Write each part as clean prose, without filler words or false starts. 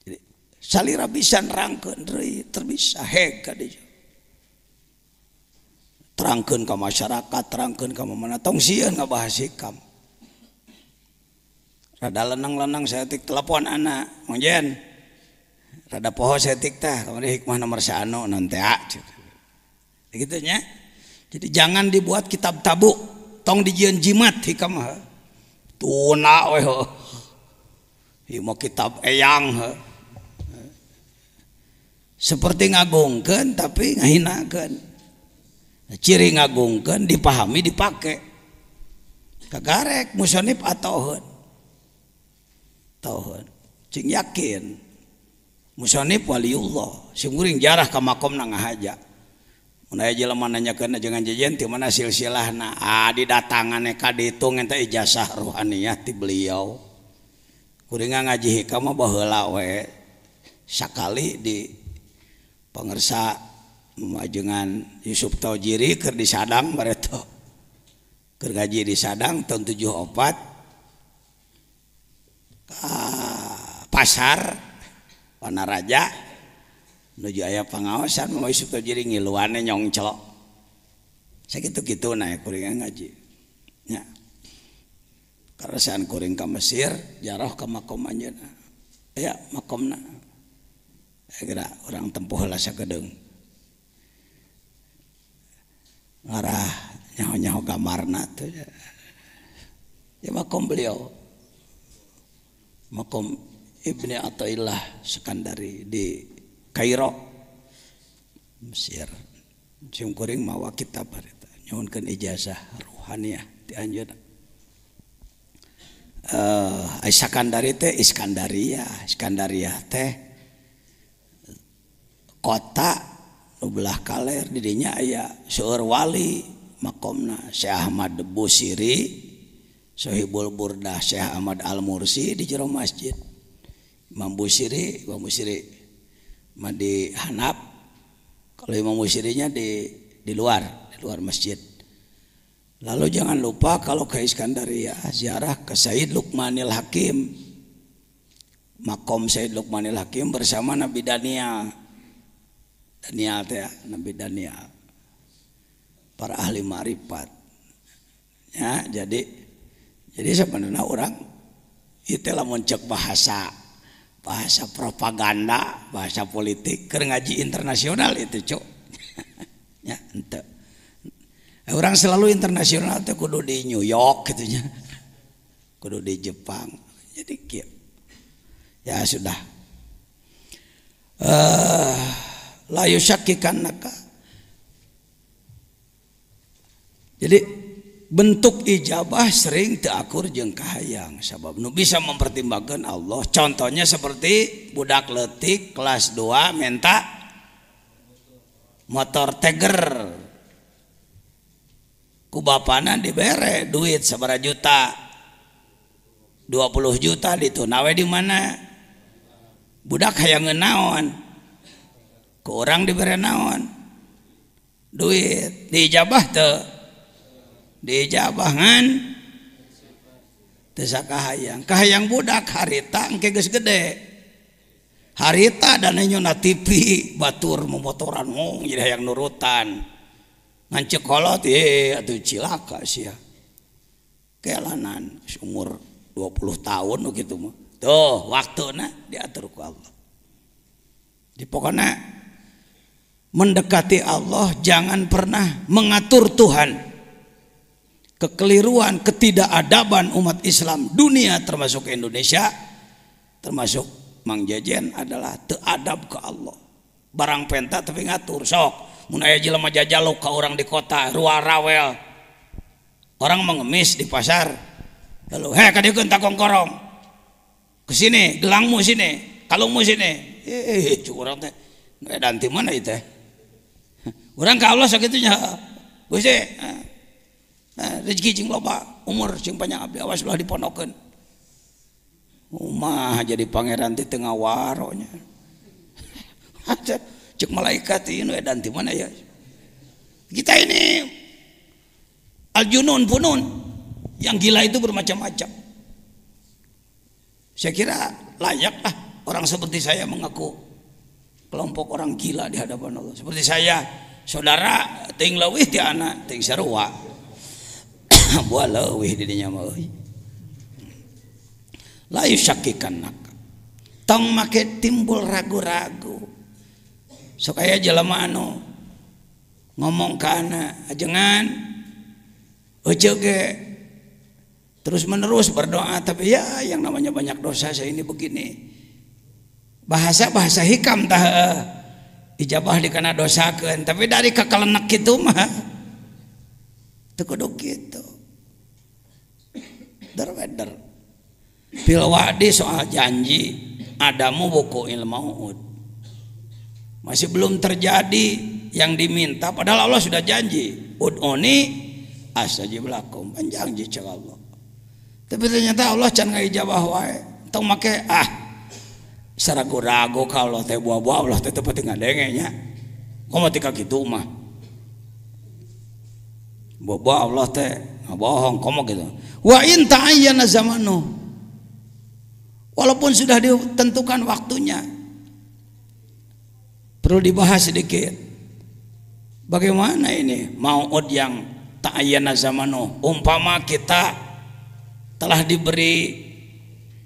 Jadi salira bisa nerangkeun deui terbisa hega deui. Terangkeun ka masyarakat, terangkeun ka mana tong sieun ngabahas hikam. Rada lenang-lenang saya tik telepon anak, Mang Jen. Rada poho saya tik teh, kamari hikmah nomor 1 non teh. Gitu nya. Jadi jangan dibuat kitab tabu, tong dijieun jimat hikam mah. Tuna we heuh. Ieu mah kitab eyang heuh. Seperti ngagungkeun tapi ngahinakeun. Ciri ngagungkeun dipahami dipake. Kagarek musonif atoheun. Tauheun. Cing yakin. Musonif waliullah. Sing kuring jarah ka makomna ngahaja. Mun aya jelema nanyakeun jeung Jejen ti mana silsilahna? Didatangan ka ditu ngenta ijazah ruhaniyah ti beliau. Kuring ngaji hikam mah baheula we. Sakali di pangersa majengan Yusuf Taujiri keur di Sadang bareto. Keur ngaji di Sadang tahun 74 pasar Wanaraja nuju aya pangaosan mau Yusuf Taujiri ngiluane nyongcok sakitu-kitu na kuring ngaji nya karasan kuring ka Mesir jarah ka makom anjeunna aya makomna geura urang tempuh heula sakedeung ngarah nyaho-nyaho gamarna teh ya makom beliau makom Ibni Athaillah Sekandari di Kairo Mesir. Cing kuring mawa kitab harita nyuhunkeun ijazah ruhaniyah ti anjeunna. Sekandari teh Iskandariyah teh kota nu belah kaler di dinya aya seueur wali makomna Syekh Ahmad Busiri Sohibul Burdah Syekh Ahmad Al-Mursi di jero masjid. Imam Busiri mah di Hanaf. Kalau Imam Busirinya di luar masjid. Lalu jangan lupa kalau ke Iskandariyah ziarah ke Sayyid Luqmanil Hakim. Makom Sayyid Luqmanil Hakim bersama Nabi Daniel. Daniel teh Nabi Daniel. Para ahli ma'rifat. Ya, jadi sebenarnya orang itu lamun cek bahasa propaganda, bahasa politik, keur ngaji internasional itu cuk. Ya, ente. Orang selalu internasional teh kudu di New York gitu nya. Kudu di Jepang. Jadi kieu. Ya sudah. La yusyakkikanaka. Jadi bentuk ijabah sering teu akur jeung kahayang sabab nu bisa mempertimbangkan Allah contohnya seperti budak leutik kelas 2 minta motor Tiger ku bapana dibere duit sabaraha juta 20 juta dituna we di mana budak hayangeun naon ku urang dibere naon duit diijabah teu dijabahan teu kahayang budak harita engke geus gede harita dan nyona TV batur memotoran jadi hayang nurutan ngan cekolot atuh cilaka sia kelanan umur 20 tahun gitu mah tuh waktuna diatur ku Allah di pokokna mendekati Allah jangan pernah mengatur Tuhan. Kekeliruan, ketidakadaban umat Islam dunia termasuk Indonesia, termasuk Mang Jejen adalah teadab ke Allah. Barang penta tapi ngatur sok. Mun aya jelema jajaluk ka orang di kota, ruar rawel. Orang mengemis di pasar. Lalu, ka dieu takong korong. Ke sini, gelangmu sini, kalungmu sini. Cuk urang teh. Dan di mana itu? Urang ka Allah sakitunya. Gusti, rezeki cing loba umur cing panjang abdi awas ulah dipondokeun umah jadi pangeran di tengah waronya cek malaikat ini dan di mana ya kita ini al junun punun yang gila itu bermacam-macam Saya kira layaklah orang seperti saya mengaku kelompok orang gila di hadapan Allah. Seperti saya, saudara ting leuwih ti anak ting sarua. Buah leuwih di dinya mah euy. La yusyakkikannak. Tong make timbul ragu-ragu. Sok aya jelema anu ngomong ka anak, ajengan euceuk ge terus menerus berdoa, tapi ya yang namanya banyak dosa saya ini begini. Bahasa hikam tah ijabah dikana dosakeun, tapi dari kakalenek kitu mah teu kudu kitu. Darweder fil wa'di soal janji adamu buku ilmu masih belum terjadi yang diminta, padahal Allah sudah janji ud'uni astajib lakum, janji cek Allah. Tapi ternyata Allah can ngaijabah wae. Tong make saragu-ragu ka Allah teh buah-buah Allah teh teu peuting ngadenge nya. Komo tika kitu mah. Buah-buah Allah teh ngabohong komo gitu. Wa in ta'ayyana zamanu. Walaupun sudah ditentukan waktunya. Perlu dibahas sedikit. Bagaimana ini mau'ud yang ta'ayyana zamanu? Umpama kita telah diberi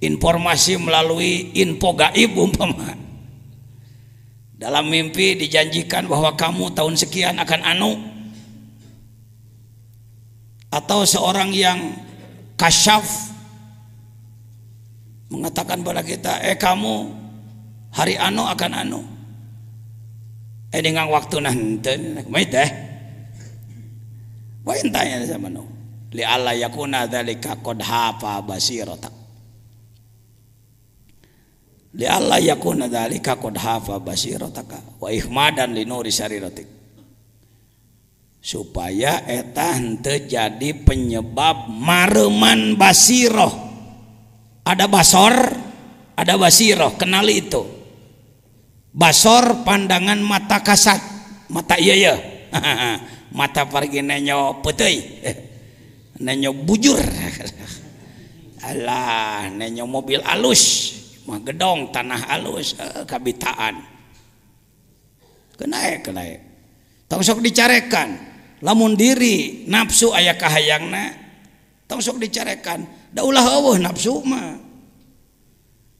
informasi melalui info gaib umpama. Dalam mimpi dijanjikan bahwa kamu tahun sekian akan anu. Atau seorang yang kasyaf mengatakan pada kita, kamu hari anu akan anu. Dengan waktu nanti, mai teh. Wa intanya sama nu. Li alla yakuna dzalika qad hafa basiratak. Li alla yakuna dzalika qad hafa basirataka wa ihmadan li nuri sariratik. Supaya eta henteu jadi penyebab mareman basiroh. Ada basor, ada basiroh, kenali itu. Basor pandangan mata kasat, mata ieu. Mata pergi nenyo peuteui. Nenyo bujur. Alah, nenyo mobil alus, mah gedong tanah alus, kabitaan. Kenaik. Tong sok dicarekan. Lamun diri nafsu aya kahayangna, tong sok dicarekan. Da ulah eueuh nafsu mah.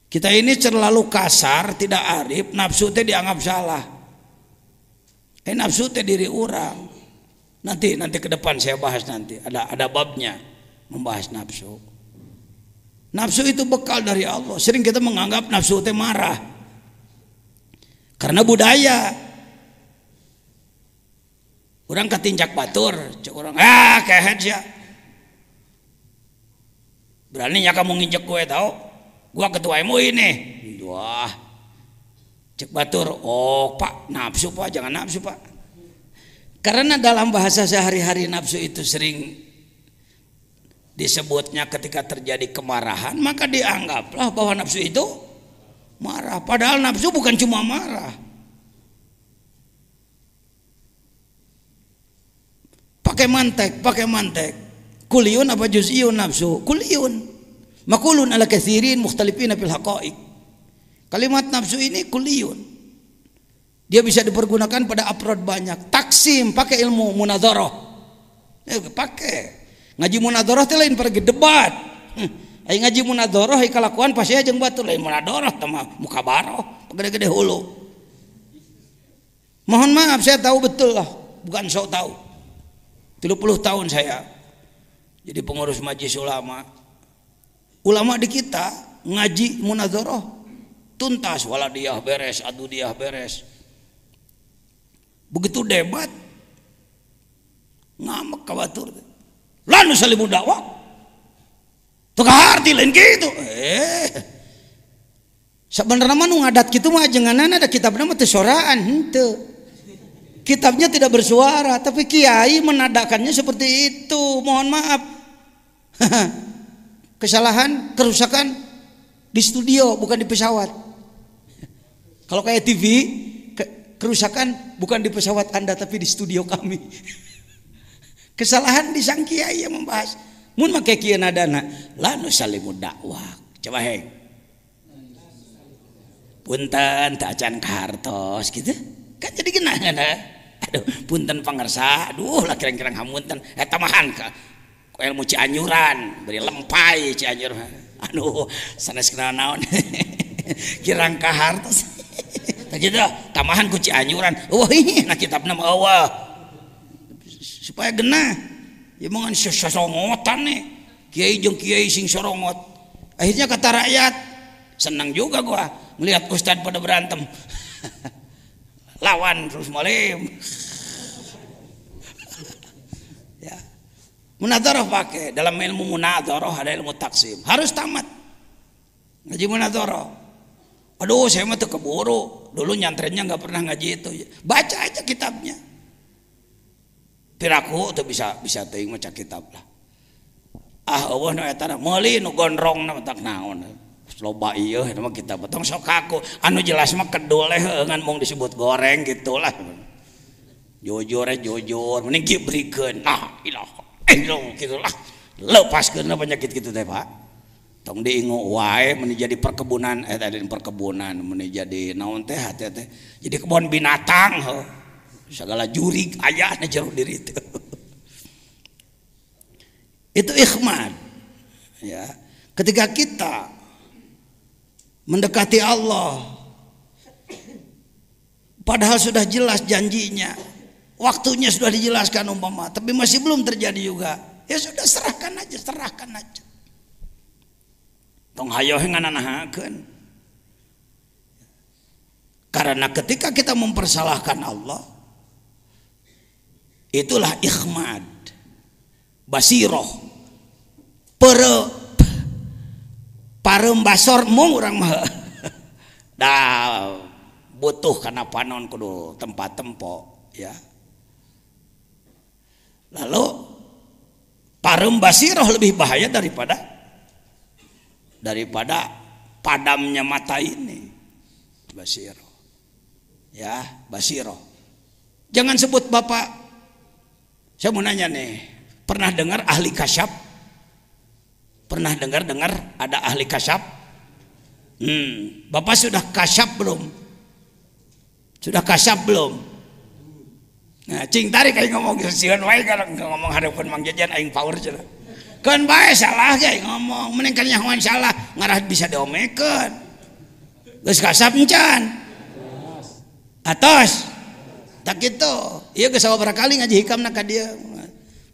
Kita ini terlalu kasar, tidak arif, nafsu teh dianggap salah. Nafsu teh diri orang. Nanti ke depan saya bahas nanti. Ada babnya membahas nafsu. Nafsu itu bekal dari Allah. Sering kita menganggap nafsu teh marah. Karena budaya. Orang ketinjak batur, cek orang, kehet ya. Beraninya kamu nginjek gue tahu? Gua ketua MUI nih. Wah. Cek batur, Pak, nafsu Pak, jangan nafsu Pak. Karena dalam bahasa sehari-hari nafsu itu sering disebutnya ketika terjadi kemarahan, maka dianggaplah bahwa nafsu itu marah. Padahal nafsu bukan cuma marah. Pakai mantek. Kuliun apa juz'iyun nafsu? Kuliun. Makulun ala katsirin mukhtalifina fil haqa'iq. Kalimat nafsu ini kuliun. Dia bisa dipergunakan pada afrod banyak. Taksim pakai ilmu munadharah. Pakai. Ngaji munadharah teh lain pergi debat. Ai ngaji munadharah ai kalakuan pasti jeung batur lain munadharah teh mah mukabarah, gede-gede hulu. Mohon maaf saya tahu betul lah, bukan sok tahu. 30 tahun saya jadi pengurus majelis ulama. Ulama di kita ngaji munadharah tuntas, waladiyah beres, adudiyah beres. Begitu debat ngamek ka batur. Lan salimu dakwah. Teu kaharti lain kitu. Sabenerna mah nu ngadat kitu mah ajenganana ada kitabna mah teu soraan henteu. Kitabnya tidak bersuara, tapi kiai menadakannya seperti itu. Mohon maaf. Kesalahan, kerusakan di studio bukan di pesawat. Kalau kayak TV, kerusakan bukan di pesawat Anda tapi di studio kami. Kesalahan di sang kiai yang membahas. Mun make kieu nadana, la nusallimu dakwah. Coba heng. punten tak acan kartos gitu kan jadi genah. Aduh punten pangersa aduh lah kirang-kirang hamunten tamahan ka ilmu Cianjuran beri lempai Cianjur aduh sanes kenal naon kirang kahartos tak gitu tamahan ku Cianjuran nah kitabna mah eueuh supaya genah ya mangan sorongotan nih kiai jeung kiai sing sorongot akhirnya kata rakyat senang juga gua melihat ustad pada berantem lawan terus malim ya munadzarah pakai dalam ilmu munadzarah ada ilmu taksim harus tamat ngaji munadzarah aduh saya mah tuh keburu dulu nyantrennya nggak pernah ngaji itu baca aja kitabnya piraku tuh bisa teuing maca kitab lah eueuh nu eta meuli nu gondrong na tak naon loba ieu eta mah kitab tong sok aku anu jelas mah kedul ngan mung disebut goreng gitulah jujur mending kibrikeun nah ilaha gitulah lepaskeun penyakit kitu teh Pak tong diingu wae mun jadi perkebunan tadi perkebunan mun jadi naon teh hati teh jadi kebun binatang segala jurig aya na jero diri itu ikhmad ya ketika kita mendekati Allah padahal sudah jelas janjinya waktunya sudah dijelaskan umpama tapi masih belum terjadi juga ya sudah serahkan aja tong hayo ngananahakeun karena ketika kita mempersalahkan Allah itulah ikhmad basiroh parembasor mung urang mah dah butuh kana panon kudu tempat tempo ya lalu parembasiroh lebih bahaya daripada padamnya mata ini basiroh ya basiroh jangan sebut bapak saya mau nanya nih pernah dengar ahli kasyaf pernah dengar ada ahli kasyaf Bapak sudah kasyaf belum nah cing tarik aing ngomong sieun wae kalau ngomong hadapan Mang Jajan aing power cenah kan bae salah ge ngomong mending kan nyahoan salah ngarah bisa diomekeun geus kasyaf encan atos tak kitu ieu geus sabaraha kali ngaji hikamna ka dieu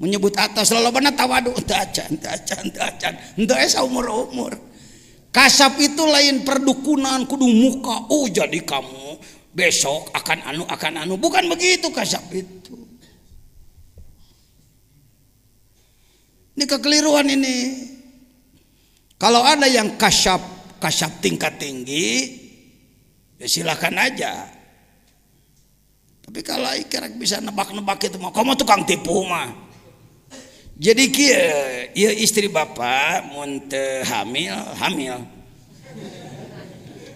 menyebut atas lolobana tawadu teu acan henteu saumur-umur kasap itu lain perdukunan kudu muka jadi kamu besok akan anu bukan begitu kasap itu ini kekeliruan ini kalau ada yang kasap tingkat tinggi ya silakan aja tapi kalau kira bisa nebak-nebak itu mah kamu tukang tipu mah jadi kia istri bapak mun teu hamil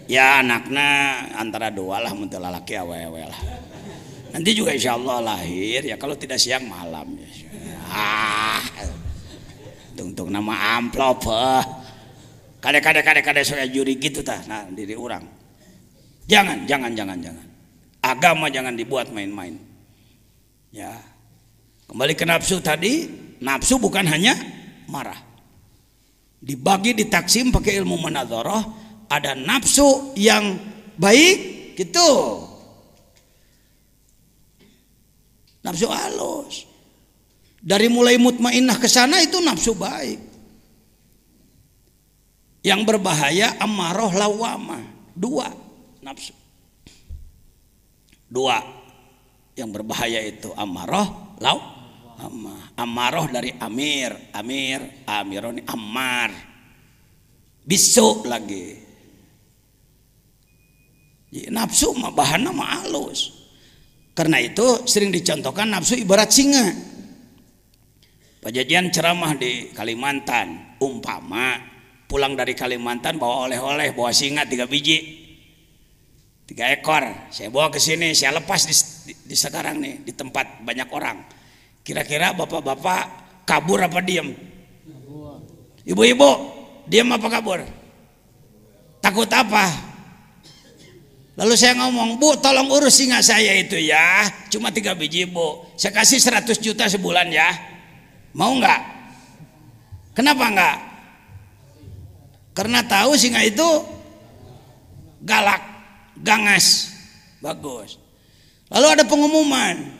ya anaknya antara dua lah mun teu lalaki awewe lah nanti juga insya Allah lahir ya kalau tidak siang malam ya tung nama amplop kade saya juri gitu tah nah diri orang jangan agama jangan dibuat main-main ya kembali ke nafsu tadi nafsu bukan hanya marah dibagi ditaksim pakai ilmu munadzarah ada nafsu yang baik gitu nafsu halus dari mulai mutmainnah ke sana itu nafsu baik yang berbahaya ammarah lawamah dua nafsu dua yang berbahaya itu ammarah Amarah dari amironi ammar bisu lagi jadi, nafsu mah bahanna mah halus karena itu sering dicontohkan nafsu ibarat singa Pak Jajan ceramah di Kalimantan umpama pulang dari Kalimantan bawa oleh-oleh bawa singa 3 biji 3 ekor saya bawa ke sini saya lepas di sekarang nih di tempat banyak orang kira-kira bapak-bapak kabur apa diem? Ibu-ibu diem apa kabur? Takut apa? Lalu saya ngomong, Bu tolong urus singa saya itu ya, cuma 3 biji Bu, saya kasih 100 juta sebulan ya, mau nggak? Kenapa nggak? Karena tahu singa itu galak, gangas, bagus. Lalu ada pengumuman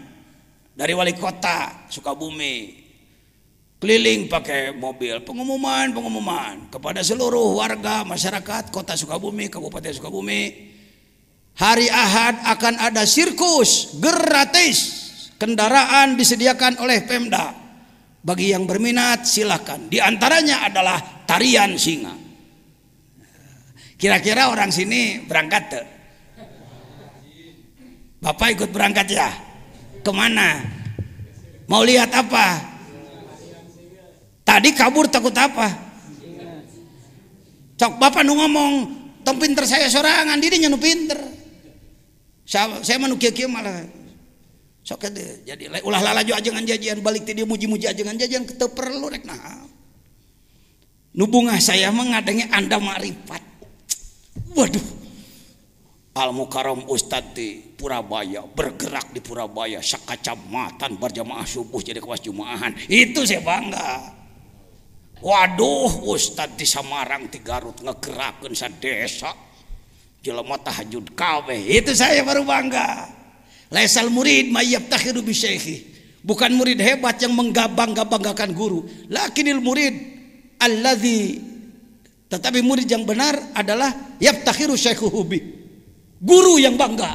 dari wali kota Sukabumi, keliling pakai mobil, pengumuman kepada seluruh warga masyarakat kota Sukabumi, Kabupaten Sukabumi. Hari Ahad akan ada sirkus gratis, kendaraan disediakan oleh Pemda. Bagi yang berminat silakan. Di antaranya adalah tarian singa. Kira-kira orang sini berangkat tuh? Bapak ikut berangkat ya? Kemana? Mau lihat apa? Tadi kabur takut apa? Cok bapak nu ngomong, tong pinter saya sorangan, dirinya nu pinter. Saya manu kieu malah sok jadi ulah lalaju ajengan jajian balik ti dia muji-muji ajengan jajian teu perlu rek naha. Nu bungah saya mah ngadenge Anda makrifat. Waduh. Al Mukarram Ustad di Purabaya, bergerak di Purabaya sakacamatan berjamaah subuh jadi kewas jumaahan. Itu saya bangga. Waduh, Ustad di Samarang di Garut ngegerakeun sadesa. Jelema tahajud kabeh, itu saya baru bangga. Laisal murid mayyabtakhiru bi syaikhi. Bukan murid hebat yang menggabang-gabanggakan guru, lakinil murid alladzi, tetapi murid yang benar adalah yabtakhiru syaikhuhu bi. Guru yang bangga.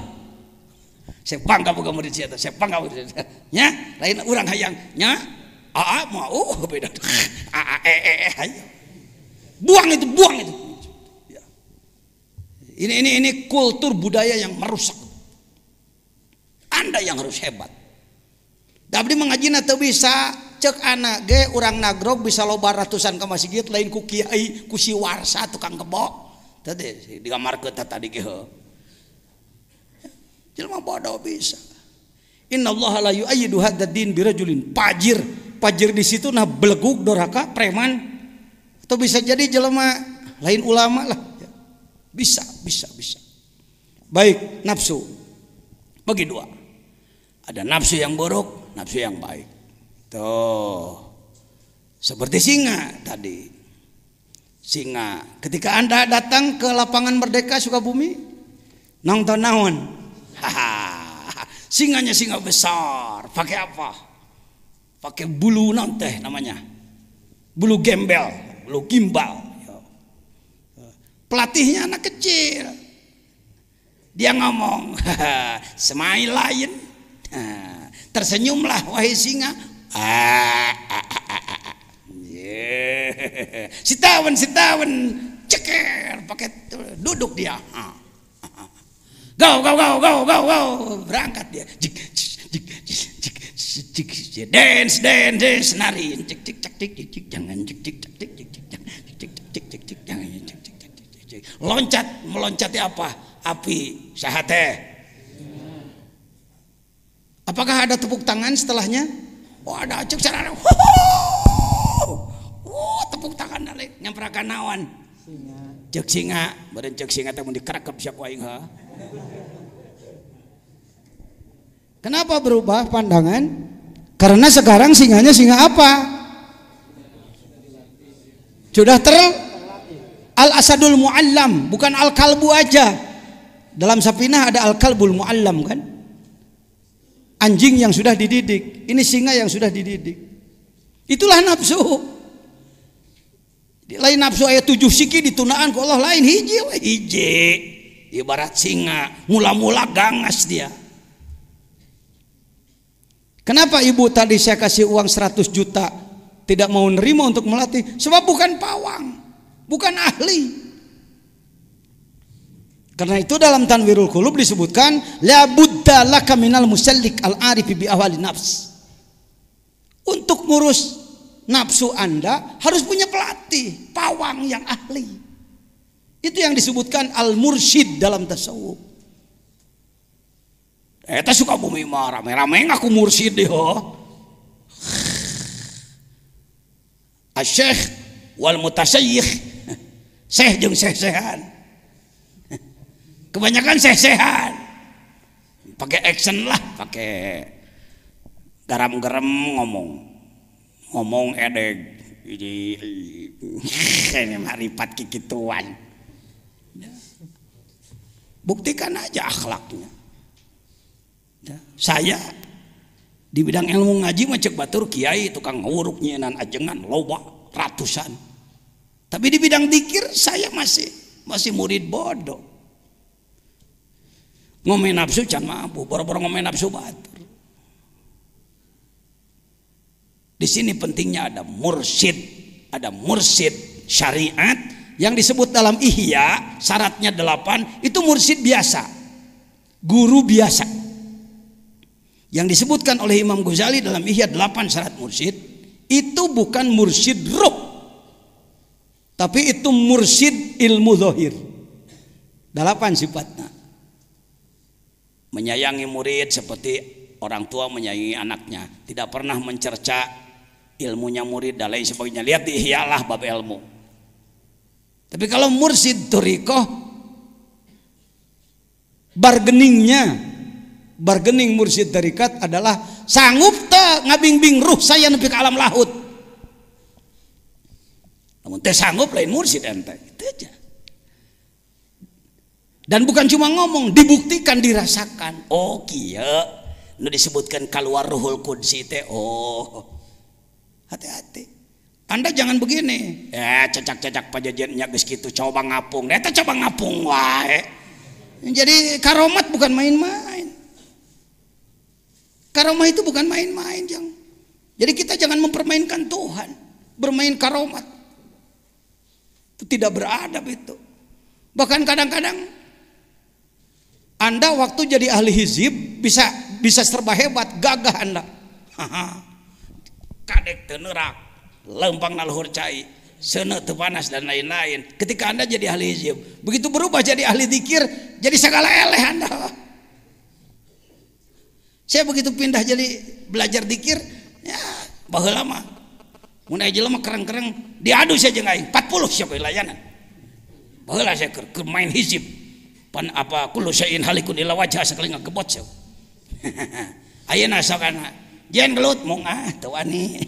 Saya bangga boga murid saya, saya bangga murid saya. Nya, lain urang hayang nya, aa mau beda. Ayo. Buang itu. Ini kultur budaya yang merusak. Anda yang harus hebat. Dabdi mengajina teu bisa cek anak ge urang nagrog bisa loba ratusan ka masjid lain ku kiai ku si warsa tukang kebo. Tadi digamarkeun tadi ge heuh. Jelema bodoh bisa. Innallaha la yu'ayyidu hadzal din birajulin fajir. Fajir di situ nah beleguk doraka preman. Atau bisa jadi jelema lain ulama lah. Bisa. Baik, nafsu bagi dua. Ada nafsu yang buruk, nafsu yang baik. Tuh, seperti singa tadi. Singa, ketika Anda datang ke lapangan Merdeka Sukabumi, nonton naon? Singanya singa besar. Pakai apa? Pakai bulu naon teh namanya? Bulu gembel, bulu gimbal. Pelatihnya anak kecil, dia ngomong, smile lion, tersenyumlah wahai singa, sitawen, ceker, pakai duduk dia, go, berangkat dia, dance, nari, jangan, loncat, meloncati apa? Api, sahate. Apakah ada tepuk tangan setelahnya? Oh ada, cek sarana. Tepuk tangan dalik, nyamperakan nawan. Cek singa, badan cek singa teh mun dikerekep sia ku aing. Kenapa berubah pandangan? Karena sekarang singanya singa apa? Sudah Al-asadul mu'allam, bukan al-kalbu aja. Dalam Safinah ada al-kalbul mu'allam kan? Anjing yang sudah dididik. Ini singa yang sudah dididik. Itulah nafsu. Lain nafsu ayat 7 siki ditunaan ku Allah, lain hiji. Ibarat singa, mula-mula gangas dia. Kenapa ibu tadi saya kasih uang 100 juta tidak mau nerima untuk melatih? Sebab bukan pawang, bukan ahli. Karena itu dalam Tanwirul Qulub disebutkan la budda laka minal musallik al-arifi bi ahwali nafs. Untuk ngurus nafsu Anda harus punya pelatih, pawang yang ahli. Itu yang disebutkan al-mursyid dalam tasawuf. Eta suka bumi mah rame-rame ngaku mursyid deh. Asy-syekh wal mutasyayikh. Syekh jeung syekh-syekhan. Kebanyakan sesehan. Pakai action lah, pakai garam-garam ngomong edeg. Ini maripat kikituan. Buktikan aja akhlaknya. Saya di bidang ilmu ngaji mah cek batur kiai tukang nguruk nyenan ajengan loba ratusan. Tapi di bidang dzikir saya masih murid bodoh. Ngomong nafsu can mampu, boro-boro ngomong nafsu batur. Di sini pentingnya ada mursyid syariat yang disebut dalam Ihya, syaratnya 8, itu mursyid biasa, guru biasa. Yang disebutkan oleh Imam Ghazali dalam Ihya 8 syarat mursyid, itu bukan mursyid ruh, tapi itu mursyid ilmu zahir. 8 sifatnya. Menyayangi murid seperti orang tua menyayangi anaknya, tidak pernah mencerca ilmunya murid dan lain sebagainya. Lihat di Ihya lah bab ilmu. Tapi kalau mursyid thariqah, bargaining mursyid tarikat adalah sanggup teu ngabingbing ruh saya nepi ka alam lahut. Namun teu sanggup lain mursyid ente. Itu aja. Dan bukan cuma ngomong, dibuktikan, dirasakan. Oh kieu nu disebutkan keluar ruhul qudsi teh. Oh, hati-hati. Anda jangan begini. Cecak-cecak pajajannya geus kitu coba ngapung. Eta coba ngapung wae. Jadi karomat bukan main-main. Karomah itu bukan main-main, Jang. Jadi kita jangan mempermainkan Tuhan, bermain karomat. Itu tidak beradab itu. Bahkan kadang-kadang Anda waktu jadi ahli hizib bisa serba hebat, gagah Anda. Kadek teu neurak, lempang naluhur cai, seuneu teu panas dan lain-lain. Ketika Anda jadi ahli hizib, begitu berubah jadi ahli zikir, jadi segala eleh Anda. Saya begitu pindah jadi belajar zikir, ya baheula mah mun aya jelema kereng-kereng diadu saja aing 40 siapa layanan. Baheula saya keur main hizib. Pan apa kullu syai'in halikun illa wajha sakali ngagebot saya. Ayeuna sokana jen gelut mung teu wani.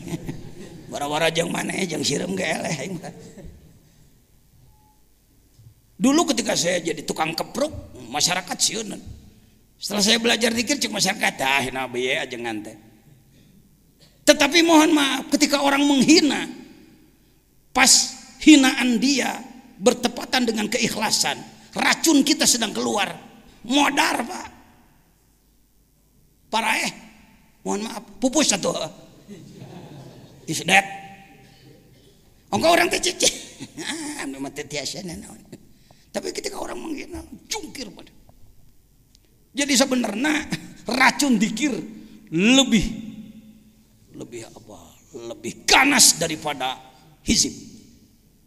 Bara-bara jeung maneh jeung sireum ge eleh aing. Dulu ketika saya jadi tukang kepruk, masyarakat sieun. Setelah saya belajar zikir cek masyarakat nabi ya ajengan teh. Tetapi mohon maaf ketika orang menghina, pas hinaan dia bertepatan dengan keikhlasan, racun kita sedang keluar, modar Pak. Parah mohon maaf, pupus satu. Is that? Engkau orang teh cici. Memang tetiasan. Tapi ketika orang menghina, jungkir pada. Jadi sebenarnya racun zikir lebih ganas daripada hizib.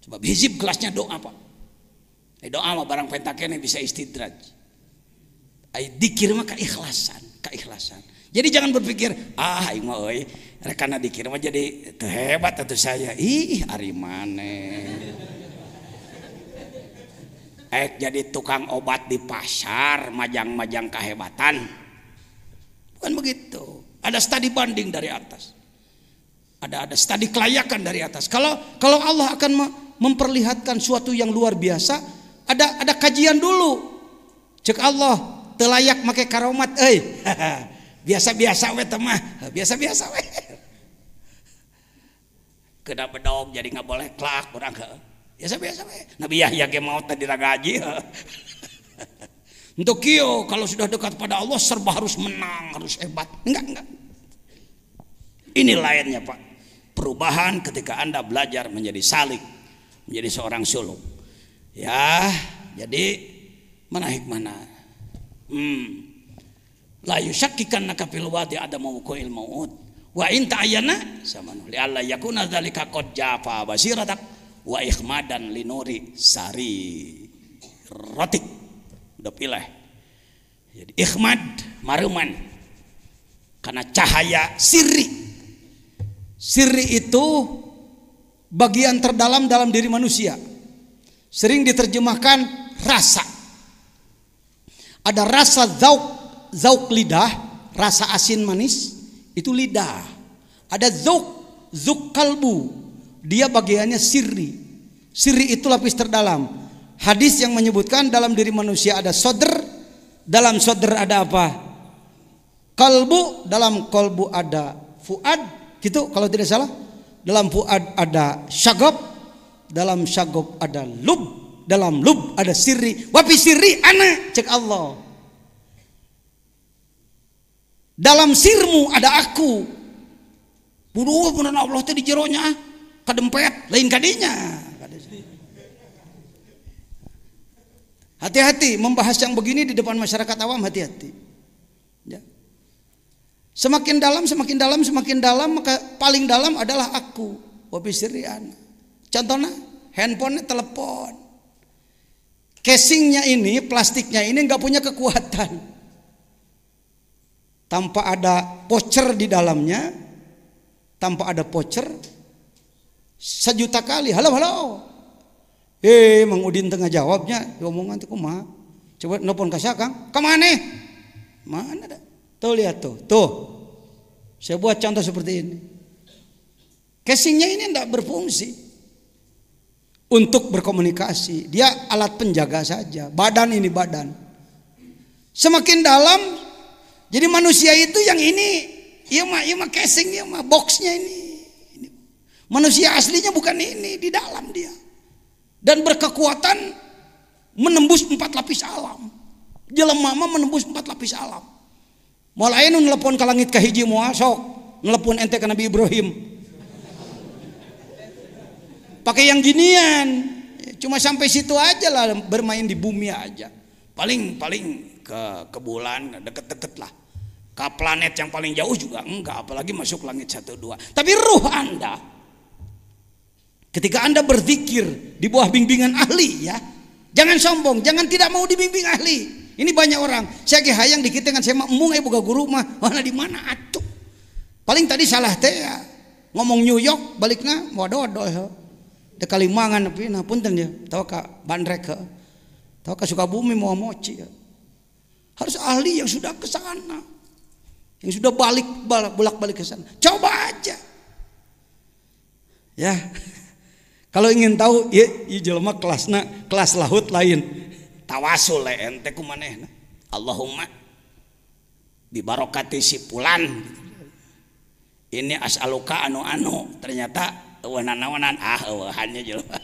Sebab hizib kelasnya doa Pak. Doa mah barang pentakene bisa istidraj. Zikir mah keikhlasan. Jadi jangan berpikir aing mah euy rekana zikir mah jadi teu hebat atuh saya. Ih ari maneh. Jadi tukang obat di pasar, majang-majang kehebatan. Bukan begitu. Ada studi banding dari atas. Ada studi kelayakan dari atas. Kalau Allah akan memperlihatkan suatu yang luar biasa, ada kajian dulu. Cek Allah teu layak make karomat euy. Biasa-biasa we teh mah, biasa-biasa we. Kena bedog jadi nggak boleh klak urang biasa-biasa we. Nabi Yahya ge maot tadi ragaji. Untuk kieu kalau sudah dekat pada Allah serba harus menang, harus hebat. Enggak. Ini lainnya Pak. Perubahan ketika Anda belajar menjadi salik, menjadi seorang suluk. Ya, jadi mana hikmahna? La yusyakkikanaka fil wadi adamu muqil maut. Wa in ta'ayyana samanu li alla yakuna dzalika qad jafa basiratak wa ikhmadan linuri sari rotik. Udah pilih. Jadi ikhmad maruman karena cahaya sirri. Sirri itu bagian terdalam dalam diri manusia. Sering diterjemahkan rasa. Ada rasa zauk lidah, rasa asin manis, itu lidah. Ada zauk kalbu, dia bagiannya sirri. Sirri itu lapis terdalam. Hadis yang menyebutkan dalam diri manusia ada sodr, dalam sodr ada apa? Kalbu, dalam kalbu ada fuad, gitu kalau tidak salah. Dalam fuad ada syagab, dalam syagab ada lub, dalam lub ada sirri. Wapi sirri ana, cek Allah. Dalam sirmu ada aku. Buduh punan Allah teh di jeronya kadempet lain kadinya. Hati-hati membahas yang begini di depan masyarakat awam, hati-hati. Ya. Semakin dalam, maka paling dalam adalah aku. Wabi sirri ana. Contohnya handphone, telepon. Casingnya ini, plastiknya ini nggak punya kekuatan. Tanpa ada voucher di dalamnya, tanpa ada voucher, 1.000.000 kali halo. Mang Udin tengah jawabnya, omongan tuh kumaha. Coba nelpon ka Kang, kemana? Mana dah? Tuh lihat tuh. Saya buat contoh seperti ini. Casingnya ini tidak berfungsi untuk berkomunikasi. Dia alat penjaga saja. Badan ini badan. Semakin dalam, jadi manusia itu yang ini, iya mah casing, iya mah boxnya ini. Manusia aslinya bukan ini, di dalam dia. Dan berkekuatan menembus 4 lapis alam. Jelema mah menembus 4 lapis alam. Mulai nu nelpon ka langit ka hiji moal sok nelpon ente ka Nabi Ibrahim. Pakai yang ginian. Cuma sampai situ aja lah, bermain di bumi aja. Paling ke bulan deket-deket lah. Ke planet yang paling jauh juga enggak, apalagi masuk langit 1, 2. Tapi ruh Anda, ketika Anda berzikir di bawah bimbingan ahli, ya, jangan sombong, jangan tidak mau dibimbing ahli. Ini banyak orang, saya ge hayang dikit dengan saya embung boga guru mah, mana di mana atuh. Paling tadi salah teh ya, ngomong New York baliknya waduh. De Kalimangan tapi nah punten ya, tahu ka Bandrek ke. Tahu ka Sukabumi mau moci ya. Harus ahli yang sudah ke sana. Yang sudah bolak-balik ke sana. Coba aja. Ya. Kalau ingin tahu ya jelema kelas lahut lain. Tawasul ente kumanehna. Allahumma bi barokati si fulan. Ini as'aluka anu ternyata eueuh-naonan eueuhannya jelema.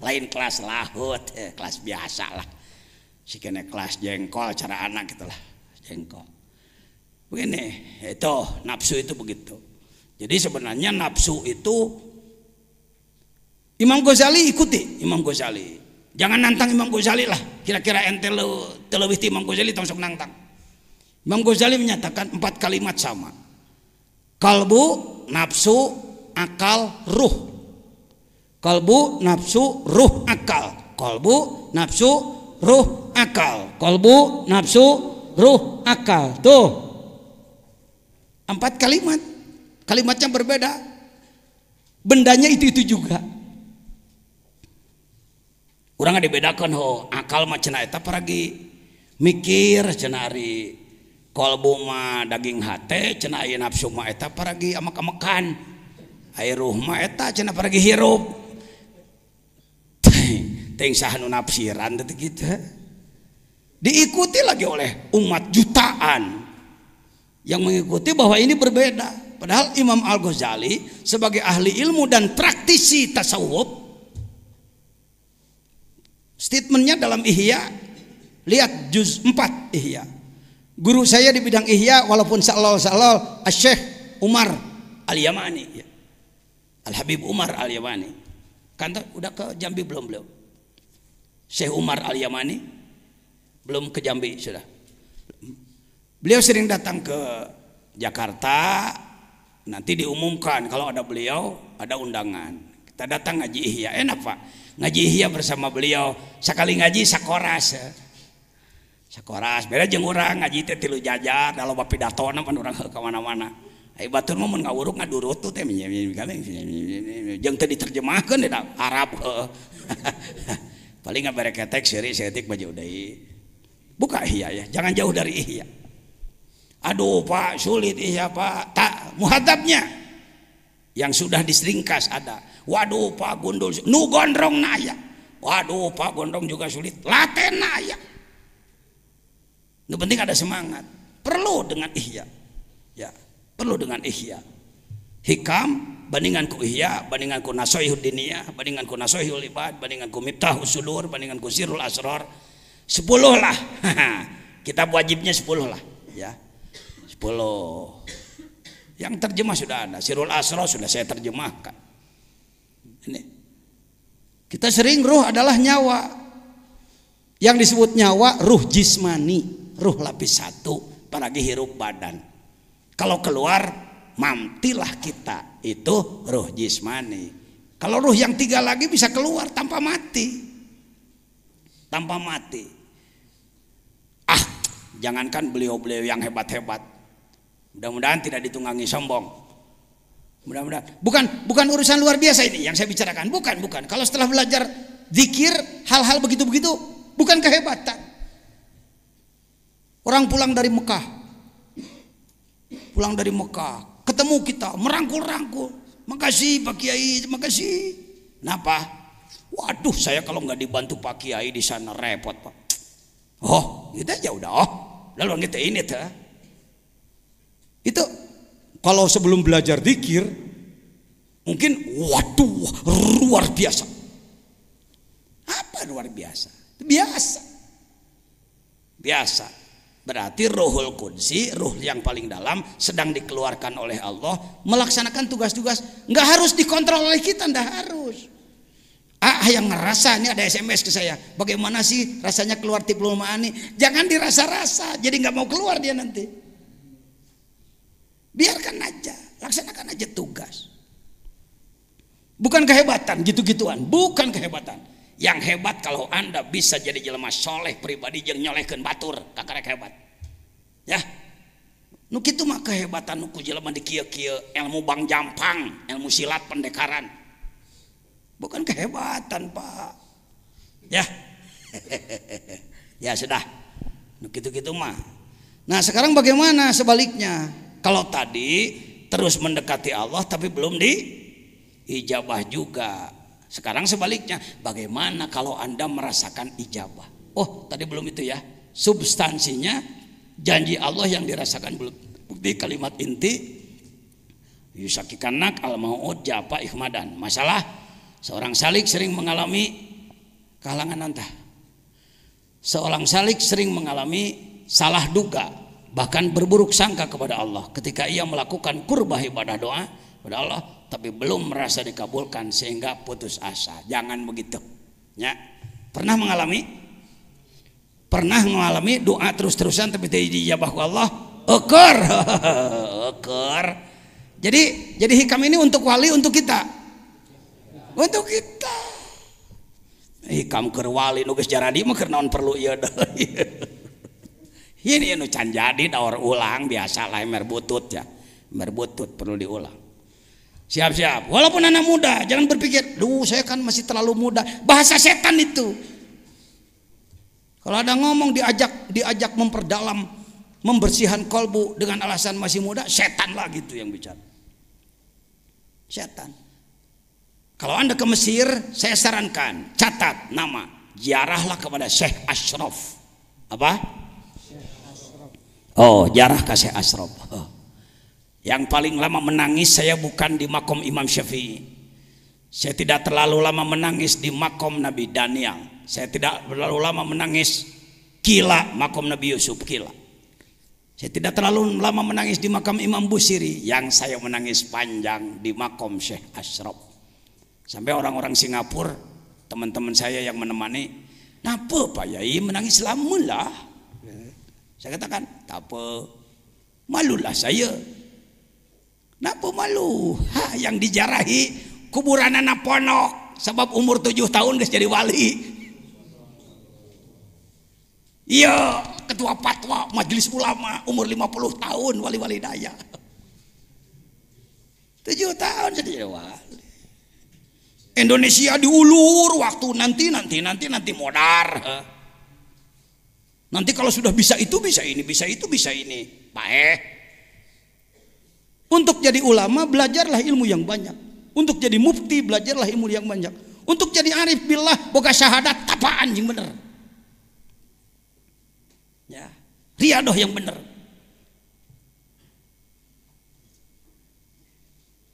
Lain kelas lahut, kelas biasa lah. Sikene kelas jengkol cara anak gitulah. Jengkol. Begini, itu nafsu itu begitu. Jadi sebenarnya nafsu itu Imam Ghazali ikuti Imam Ghazali. Jangan nantang Imam Ghazali lah. Kira-kira ente lebih ti Imam Ghazali langsung nantang. Imam Ghazali menyatakan 4 kalimat sama. Kalbu, nafsu, akal, ruh. Kalbu, nafsu, ruh, akal. Kalbu, nafsu, ruh, akal. Kalbu, nafsu, ruh, akal. Tuh 4 kalimat. Kalimatnya berbeda. Bendanya itu juga. Urang dibedakan akal mah cenah eta paragi mikir cenah ari kalbu mah daging hate cenah aya nafsu mah eta paragi amak-amakan aya ruh mah eta cenah paragi hirup teuing saha nu nafsiran teh kitu diikuti lagi oleh umat jutaan yang mengikuti bahwa ini berbeda. Padahal Imam Al-Ghazali sebagai ahli ilmu dan praktisi tasawuf, statementnya dalam Ihya, lihat juz 4 Ihya. Guru saya di bidang Ihya walaupun salal Syekh Umar Al-Yamani ya. Al-Habib Umar Al-Yamani. Kan udah ke Jambi belum beliau? Syekh Umar Al-Yamani belum ke Jambi sudah. Beliau sering datang ke Jakarta, nanti diumumkan kalau ada beliau ada undangan. Kita datang ngaji Ihya, enak Pak. Ngaji Ihya bersama beliau, sekali ngaji sakoras. Sakoras, beda jeung urang ngaji teh tilu jajar, da loba pidatona pan urang ka mana-mana. Ai batur mah mun ngawuruk ngadurut tuh teh jeung teh diterjemahkeun da Arab. Paling ngabere ketek seutik baju deui. Buka ihya ya, jangan jauh dari ihya. Aduh Pak, sulit ihya Pak. Tak, muhadzabnya yang sudah diseringkas ada. Waduh Pak, gundul nu gondrong naya. Waduh Pak, gondrong juga sulit. Laten naya. Yang penting ada semangat. Perlu dengan ihya. Ya, perlu dengan ihya. Hikam bandingan ku ihya, bandingan ku nasoihud diniyah, bandingan ku nasoihul ibad, bandingan ku miftahus sudur, bandingan ku sirrul asrar. 10 lah. Kitab wajibnya 10 lah, ya. 10. Yang terjemah sudah ada. Sirrul asrar sudah saya terjemahkan. Ini. Kita sering ruh adalah nyawa. Yang disebut nyawa ruh jismani, ruh lapis 1, apalagi hirup badan. Kalau keluar mamtilah kita, itu ruh jismani. Kalau ruh yang 3 lagi bisa keluar tanpa mati. Tanpa mati. Jangankan beliau-beliau yang hebat-hebat. Mudah-mudahan tidak ditunggangi sombong. Mudah-mudahan. Bukan urusan luar biasa ini yang saya bicarakan. Bukan. Kalau setelah belajar zikir, hal-hal begitu-begitu, bukan kehebatan. Orang pulang dari Mekah. Ketemu kita, merangkul-rangkul. Makasih Pak Kiai, makasih. Kenapa? Waduh, saya kalau nggak dibantu Pak Kiai di sana repot Pak. Oh, itu aja udah. Lalu kita ini tuh. Itu kalau sebelum belajar zikir mungkin waduh luar biasa. Apa luar biasa? Biasa. Berarti Ruhul Qudsi, ruh yang paling dalam sedang dikeluarkan oleh Allah melaksanakan tugas-tugas. Nggak harus dikontrol oleh kita, nggak harus. Yang ngerasa, ini ada SMS ke saya, bagaimana sih rasanya keluar Tiplul Ma'ani? Jangan dirasa-rasa, jadi nggak mau keluar dia nanti. Biarkan aja, laksanakan aja tugas. Bukan kehebatan, gitu-gituan, bukan kehebatan. Yang hebat kalau Anda bisa jadi jelema soleh pribadi yang nyolehkeun batur, kakarek hebat. Ya, nu kitu mah kehebatan nu ku jelema di kieu-kieu, ilmu bang jampang, ilmu silat pendekaran. Bukan kehebatan Pak. Ya. Ya sudah. Gitu-gitu mah. Nah sekarang bagaimana sebaliknya? Kalau tadi terus mendekati Allah tapi belum diijabah juga. Sekarang sebaliknya. Bagaimana kalau Anda merasakan ijabah? Oh tadi belum itu ya. Substansinya janji Allah yang dirasakan belum. Bukti kalimat inti. Yusakikanak al-mau'ud japa ihmadan. Masalah seorang salik sering mengalami kehalangan antah. Seorang salik sering mengalami salah duga, bahkan berburuk sangka kepada Allah ketika ia melakukan qurbah ibadah doa kepada Allah, tapi belum merasa dikabulkan sehingga putus asa. Jangan begitu. Ya. Pernah mengalami doa terus-terusan tapi tidak dijabah ke Allah? Eker. Jadi hikam ini untuk wali, untuk kita. Untuk kita hikam keur wali nu geus jaradi mah keur naon perlu ieu deui. Ini anu can jadi daur ulang biasa lah emer butut ya. Emer butut perlu diulang. Siap-siap. Walaupun anak muda jangan berpikir, "Duh, saya kan masih terlalu muda." Bahasa setan itu. Kalau ada ngomong diajak memperdalam, membersihkan kolbu dengan alasan masih muda, setan lah gitu yang bicara. Setan. Kalau Anda ke Mesir, saya sarankan catat nama, ziarahlah kepada Syekh Ashraf. Apa? Oh, ziarah ke Syekh Ashraf. Yang paling lama menangis saya bukan di makom Imam Syafi'i. Saya tidak terlalu lama menangis di makom Nabi Daniel. Saya tidak terlalu lama menangis Kila, makom Nabi Yusuf Kila. Saya tidak terlalu lama menangis di makam Imam Busiri. Yang saya menangis panjang di makom Syekh Ashraf. Sampai orang-orang Singapura, teman-teman saya yang menemani, "Napa Pak Yai menangis lama lah?" Saya katakan, "Tak apa, malulah saya." "Napa malu?" Yang dijarahi kuburan anak ponok, sebab umur 7 tahun geus jadi wali. Iya, ketua fatwa majelis ulama umur 50 tahun wali-wali daya. 7 tahun jadi wali. Indonesia diulur waktu nanti modar. Nanti kalau sudah bisa itu, bisa ini, bisa itu, bisa ini. Baik. Untuk jadi ulama belajarlah ilmu yang banyak. Untuk jadi mufti belajarlah ilmu yang banyak. Untuk jadi arif billah boga syahadat tapaan yang bener. Ya, riadoh yang bener.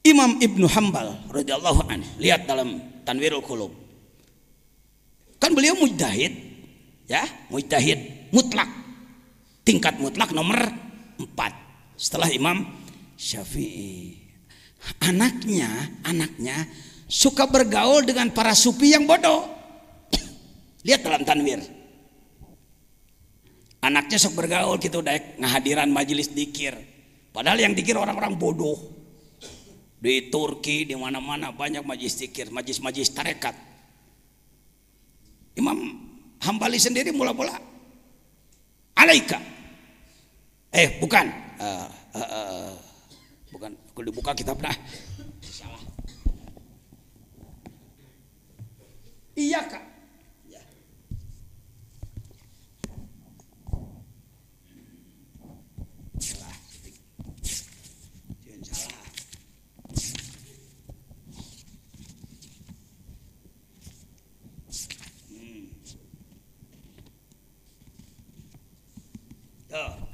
Imam Ibnu Hambal radhiyallahu anhu, lihat dalam Tanwirul Qulub. Kan beliau mujtahid, ya, mujtahid mutlak. Tingkat mutlak nomor 4 setelah Imam Syafi'i. Anaknya suka bergaul dengan para sufi yang bodoh. Lihat dalam Tanwir. Anaknya sok bergaul gitu, daek ngahadiran majelis dikir. Padahal yang dikir orang-orang bodoh. Di Turki, di mana-mana banyak majelis dikir, majelis tarekat. Imam Hambali sendiri mula-mula alaika. Bukan. Bukan, kalau dibuka kitab dah. Salah. Iya kak. Ya. Salah. Jangan salah.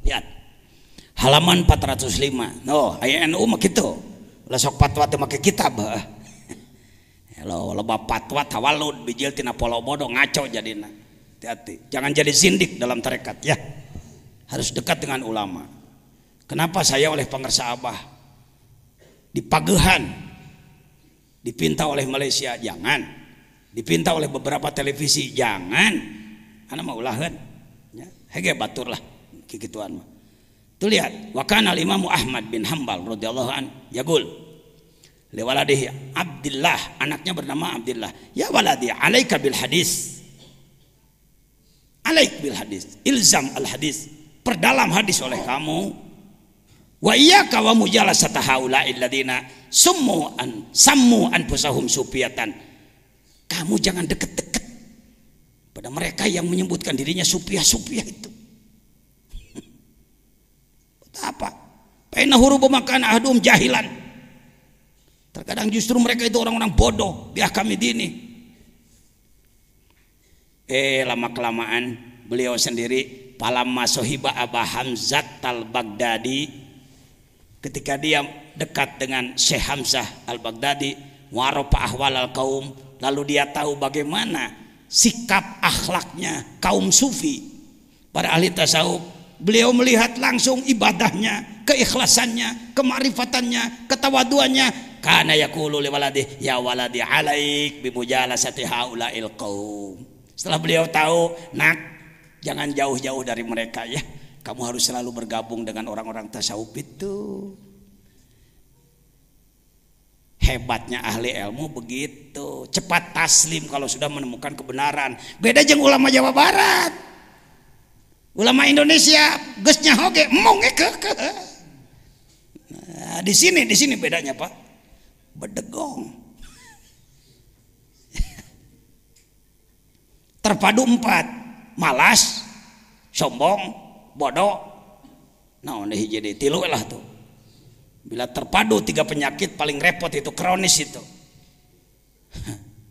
Lihat. Halaman 405. Aya NU mah kitu. Lah sok fatwa teh make kitab. Lo loba fatwa tawalud bijil tina polo bodoh ngaco jadina. Hati-hati. Jangan jadi zindik dalam tarekat ya. Harus dekat dengan ulama. Kenapa saya oleh pangersa Abah dipagehan, dipinta oleh Malaysia? Jangan. Dipinta oleh beberapa televisi? Jangan. Ana mah ulaheun. Ya, hege batur lah kikituan mah. Tuh lihat, wa kana al-Imam Ahmad bin Hambal radhiyallahu an yaqul li waladihi Abdullah, anaknya bernama Abdullah, ya waladi alaika bil hadis. Alaik bil hadis, ilzam al hadis, perdalam hadis oleh kamu. Wa iyyaka wa mujalasata haula'il ladina sammu anfusahum sufiatan. Kamu jangan deket-deket pada mereka yang menyebutkan dirinya sufiah itu. Apa? Paina hurubu makan ahdum jahilan. Terkadang justru mereka itu orang-orang bodoh biah kami dini. Lama kelamaan beliau sendiri palamma sohiba Aba Hamzah al-Baghdadi, ketika dia dekat dengan Syekh Hamzah al-Baghdadi, waropa ahwal al-kaum, lalu dia tahu bagaimana sikap akhlaknya kaum sufi, para ahli tasawuf. Beliau melihat langsung ibadahnya, keikhlasannya, kemarifatannya, ketawaduannya. Kana yaqulu li waladi ya waladi alaik bi mujalasati haula'il qaum. Setelah beliau tahu, nak, jangan jauh-jauh dari mereka ya. Kamu harus selalu bergabung dengan orang-orang tasawuf itu. Hebatnya ahli ilmu begitu, cepat taslim kalau sudah menemukan kebenaran. Beda jeung ulama Jawa Barat. Ulama Indonesia geusnya hoge emong keke. Nah, di sini bedanya Pak. Bedegong. Terpadu 4. Malas, sombong, bodoh. Nah, ini jadi tilu lah tuh. Bila terpadu 3 penyakit paling repot itu kronis itu.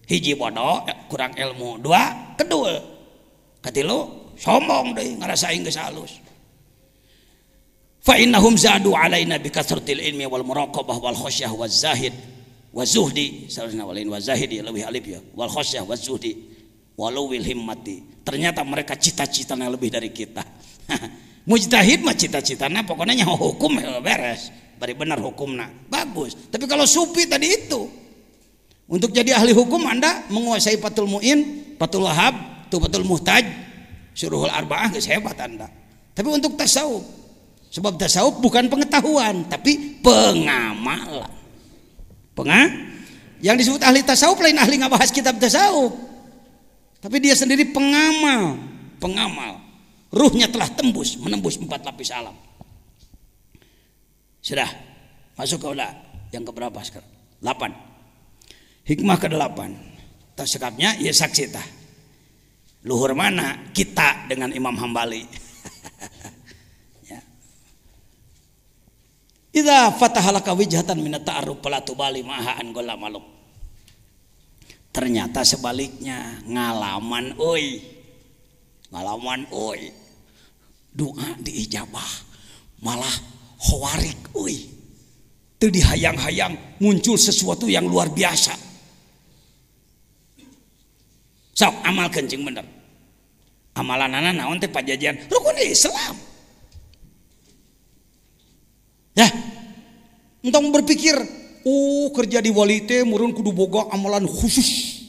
Hiji bodoh, kurang ilmu. 2, kedua. Katilu sombong deh, ngerasain geus halus. Fa innahum zadu alaina bi kasratil ilmi wal muraqabah wal khasyah waz zahid waz zuhdi. Salahna walain waz zahidi lebih alif ya. Wal khasyah waz zuhdi walawil himmati. Ternyata mereka cita-citanya lebih dari kita. Mujtahid mah cita-citanya pokoknya nyaho hukum beres. Bari benar hukumna. Bagus. Tapi kalau sufi tadi itu, untuk jadi ahli hukum Anda menguasai Fathul Mu'in, Fathul Wahab, Tuhfatul Muhtaj, Syuruhul Arba'ah, geus hebat Anda. Tapi untuk tasawuf, sebab tasawuf bukan pengetahuan tapi pengamalan. Yang disebut ahli tasawuf lain ahli ngabahas kitab tasawuf, tapi dia sendiri pengamal. Ruhnya telah menembus 4 lapis alam. Sudah masuk ke yang keberapa sekarang? 8. Hikmah ke-8. Tersekapnya ya saksi tah. Luhur mana kita dengan Imam Hambali. Ya. Idza fatahalaka wijhatan min at-ta'arruf fala tubali ma'ha an gola maluk. Ternyata sebaliknya ngalaman euy. Ngalaman euy. Doa diijabah. Malah khawarik euy. Teu dihayang-hayang muncul sesuatu yang luar biasa. Sok amalkeun jeung bener. Amalanana naon teh pajajian rukun Islam. Ya. Entong berpikir, kerja di wali teh meureun kudu boga amalan khusus.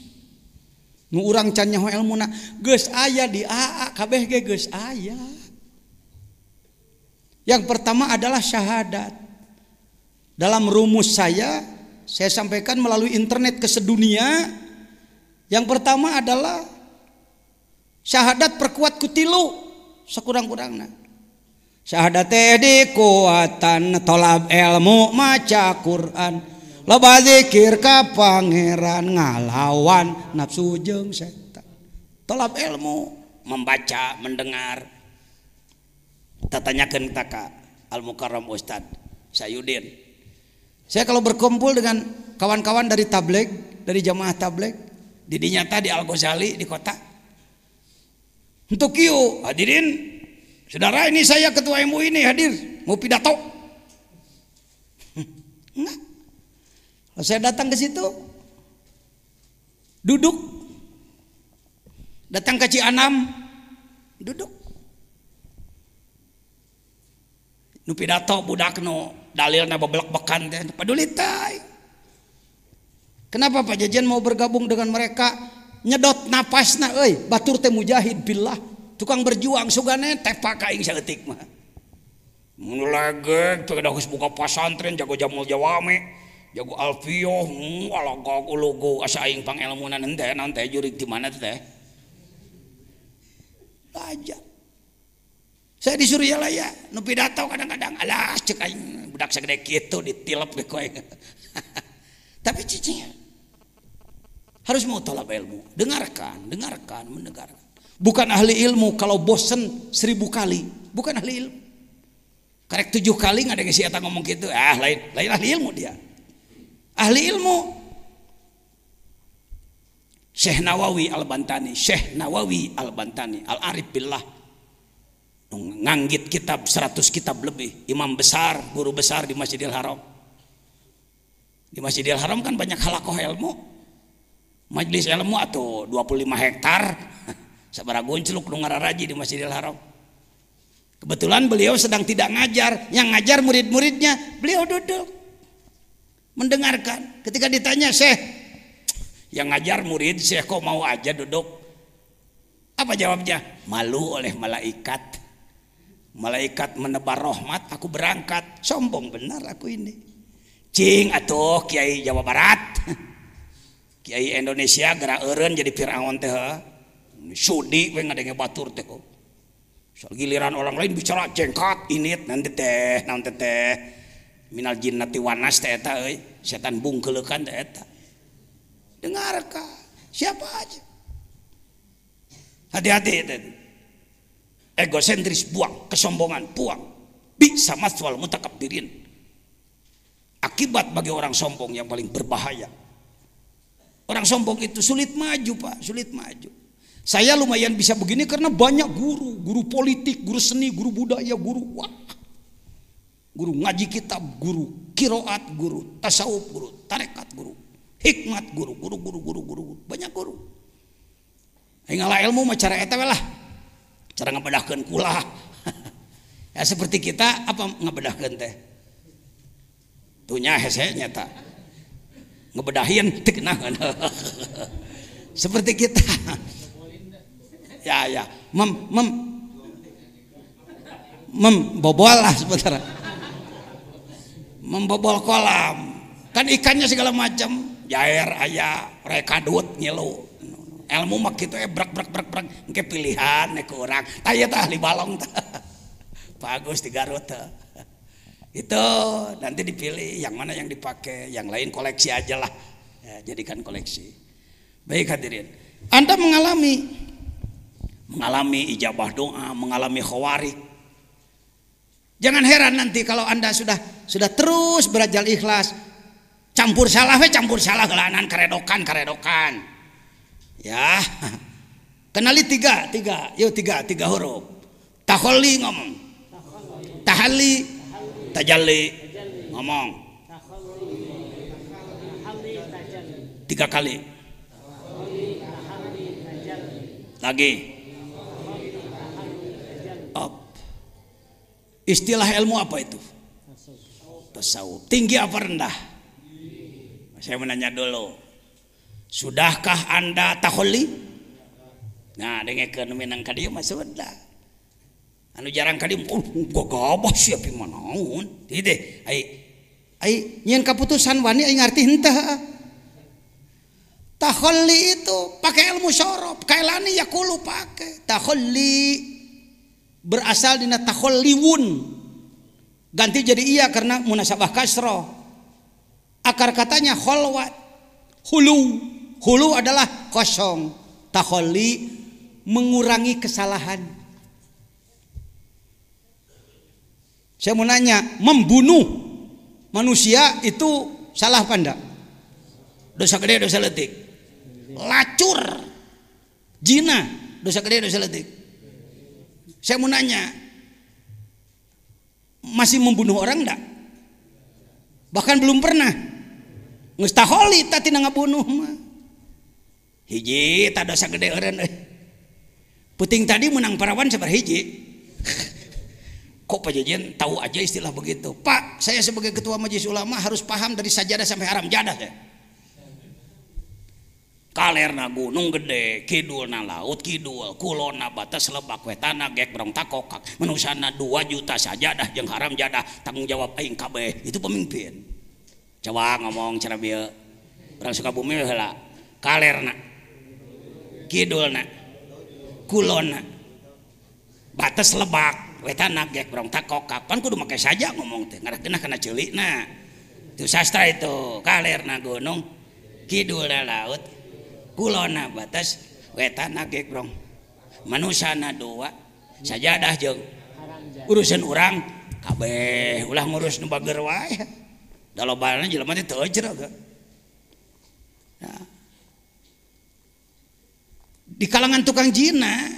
Nu urang can nyaho elmuna geus aya di AA kabeh ge geus aya. Yang pertama adalah syahadat. Dalam rumus saya sampaikan melalui internet ke sedunia. Yang pertama adalah syahadat perkuat kutilu sakurang-kurangna. Syahadat di kuatan tolab ilmu maca Quran loba zikir ka pangeran ngalawan nafsu jeung setan. Tolab ilmu membaca mendengar. Tatanyakeun ka Al Mukarram Ustad Sayudin. Saya kalau berkumpul dengan kawan-kawan dari tabligh, dari jamaah tabligh di dinyata di Al Ghazali di kota. Untuk kieu hadirin, saudara ini saya ketua MUI ini hadir mau pidato. Enggak. Kalau saya datang ke situ, duduk. Datang ke Cianam, duduk. Nu pidato budak nu dalilna beblek-bekan teh paduli teh. Kenapa Pak Jajan mau bergabung dengan mereka? Nyedot napasna euy, batur teh mujahid billah, tukang berjuang sugane tepak ka aing saeutik mah. Mun legeg teu geus buka pasantren jago jamul jawame, jago alfiyah, alagog ulugu asa aing pangelmunan henteu naon teh jurig di mana teh. Belajar. Saya disuruh ya lah ya, nu pidato kadang-kadang alah cek aing budak sagede kitu ditilep ge koe. Tapi cicing harus mau tolak ilmu, dengarkan, mendengarkan. Bukan ahli ilmu kalau bosen 1000 kali, bukan ahli ilmu. Karek 7 kali nggak ada yang siapa ngomong gitu, lain ahli ilmu dia. Ahli ilmu. Syekh Nawawi Al-Bantani, Al-Arif Billah, nganggit kitab 100 kitab lebih, imam besar, guru besar di Masjidil Haram. Di Masjidil Haram kan banyak halakoh ilmu, majelis ilmu atau 25 hektar, sabaraha goncluk nu ngararaji di Masjidil Haram. Kebetulan beliau sedang tidak ngajar, yang ngajar murid-muridnya, beliau duduk mendengarkan. Ketika ditanya, Syekh, yang ngajar murid, Syekh kok mau aja duduk? Apa jawabnya? Malu oleh malaikat. Malaikat menebar rahmat, aku berangkat. Sombong benar aku ini. Cing atuh Kiai Jawa Barat, Kiai Indonesia gerak eureun jadi Firaun teh. Sudi we ngadenge batur teh kok. Soal giliran orang lain bicara jengkat init nanti teh naon teh minal jinnati wanas teh eta euy, setan bungkeulekan teh eta. Dengarkan siapa aja. Hati-hati teh. Egosentris buang, kesombongan buang. Bisa maswal mutakabbirin. Akibat bagi orang sombong yang paling berbahaya. Orang sombong itu sulit maju Pak, sulit maju. Saya lumayan bisa begini karena banyak guru politik, guru seni, guru budaya, guru ngaji kitab, guru kiroat, guru tasawuf, guru tarekat, guru hikmat, guru, banyak guru. Ingala ilmu mah cara eta lah, cara ngabedahkeun kula. Ya seperti kita apa ngabedahkeun teh? Tuhnya hese nyata ngebedahin tekenahan. Seperti kita ya membobol lah sebentar, membobol kolam kan ikannya segala macam, jair aya rekadut ngilu ilmu mak kitu brak engke pilihan ke urang tah ahli balong tah bagus di Garut tah. Itu nanti dipilih yang mana yang dipakai, yang lain koleksi aja lah ya, jadikan koleksi. Baik hadirin, Anda mengalami mengalami ijabah doa, mengalami khawarik. Jangan heran nanti kalau Anda sudah terus berajal ikhlas, campur salah gelanan karedokan. Ya. Kenali tiga huruf. Taholli ngomong. Tahalli, tajalli ngomong. 3 kali. Lagi. Up. Istilah ilmu apa itu? Tasawuf. Tinggi apa rendah? Saya menanya dulu. Sudahkah Anda taholli? Nah, dengekeun minang ka dieu mah sudah. Anu jarang ka dieu gagabah sia pi manaon. Teh ai nyeun kaputusan wani ai ngarti henteu. Taholli itu pakai ilmu syarab, kailani yaqulu pakai. Taholli berasal dina takholliwun. Ganti jadi iya karena munasabah kasrah. Akar katanya kholwat. Hulu adalah kosong. Takholli mengurangi kesalahan. Saya mau nanya, membunuh manusia itu salah apa enggak? Dosa gede, dosa letik. Lacur, zina, dosa gede, dosa letik. Saya mau nanya, masih membunuh orang enggak? Bahkan belum pernah. Geus taholli tah tina ngabunuh mah. Hiji tak dosa gede eureun puting tadi menang parawan sabar hiji. Kok Pak Jejen tahu aja istilah begitu? Pak, saya sebagai ketua majelis ulama harus paham dari sajadah sampai haram jadah ya. Kalerna gunung gede, kidulna laut kidul, kulona batas lebak wetana gek brong takokak, manusana 2 juta sajadah jeung haram jadah, tanggung jawab aing kabeh. Itu pemimpin. Coba ngomong cara bieu. Orang Sukabumi heula. Kalerna, kidulna, kulona, batas lebak, wetana gek brong takokak. Pan kudu make saja ngomong teh, ngaranna kana ceulikna. Itu sastra itu. Kalerna gunung, kidulna laut, kulona batas, wetana gek brong. Manusana 2, sajadah jeung urusan urang kabeh ulah ngurus nu bager wae. Dalobana jelema teh teu ejreg. Nah. Di kalangan tukang jina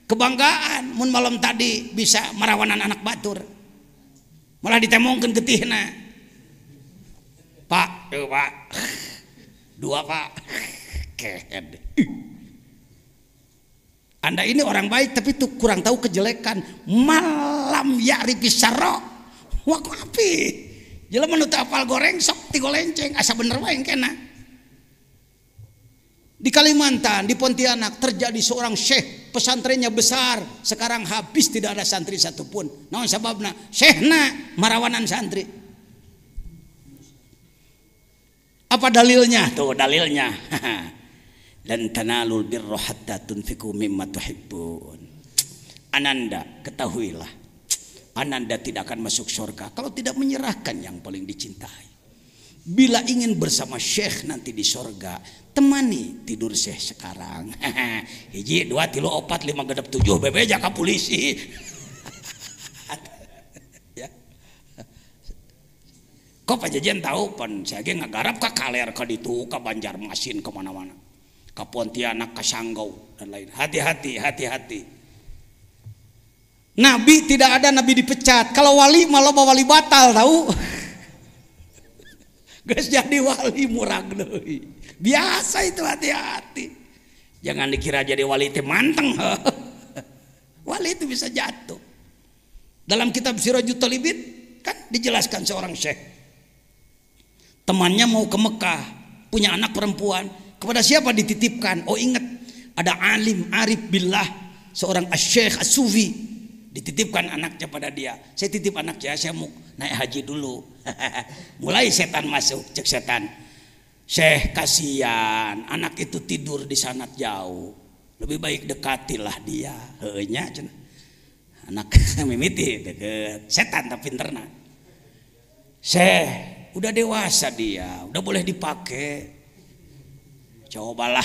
kebanggaan mun malam tadi bisa marawanan anak batur. Malah ditemongkeun getihna. Pak, Pak. 2 Pak. Ked. Anda ini orang baik tapi tuh kurang tahu kejelekan. Malam ya'rifi syarra wa qafi. Jelema nu teu apal goreng sok tigolenceng asa bener wae kena. Di Kalimantan, di Pontianak terjadi seorang syekh, pesantrennya besar, sekarang habis tidak ada santri satupun. Naon sababna? Syekhna marawanan santri. Apa dalilnya? Tuh dalilnya. Dan tanalul birra hatta tunfiqu mimma tuhibbun. Ananda, ketahuilah, Ananda tidak akan masuk surga kalau tidak menyerahkan yang paling dicintai. Bila ingin bersama syekh nanti di surga, temani tidur syekh sekarang. 1, 2, 3, 4, 5, 6, 7 bebe jaka polisi. Ya. Kok Pak Jejen tahu pan saya ge ngagarap ka Kaler ka ditu ka Banjarmasin ke mana-mana. Ka Pontianak ka Sanggau dan lain. Hati-hati. Nabi tidak ada nabi dipecat. Kalau wali malah wali batal tahu. Geus jadi wali murag deui. Biasa itu, hati-hati. Jangan dikira jadi wali teh manteng. Wali itu bisa jatuh. Dalam kitab Sirajut Talibin kan dijelaskan seorang syekh. Temannya mau ke Mekah, punya anak perempuan. Kepada siapa dititipkan? Oh ingat, ada alim arif billah, seorang asy-syekh as-sufi. Dititipkan anaknya pada dia. Saya titip anaknya, saya mau naik haji dulu. Mulai setan masuk, cek setan. Syekh kasihan, anak itu tidur di sana jauh. Lebih baik dekatilah dia. Heunya cenah. Anak mimiti deket. Setan tapi pinterna. Syekh, udah dewasa dia, udah boleh dipakai. Cobalah.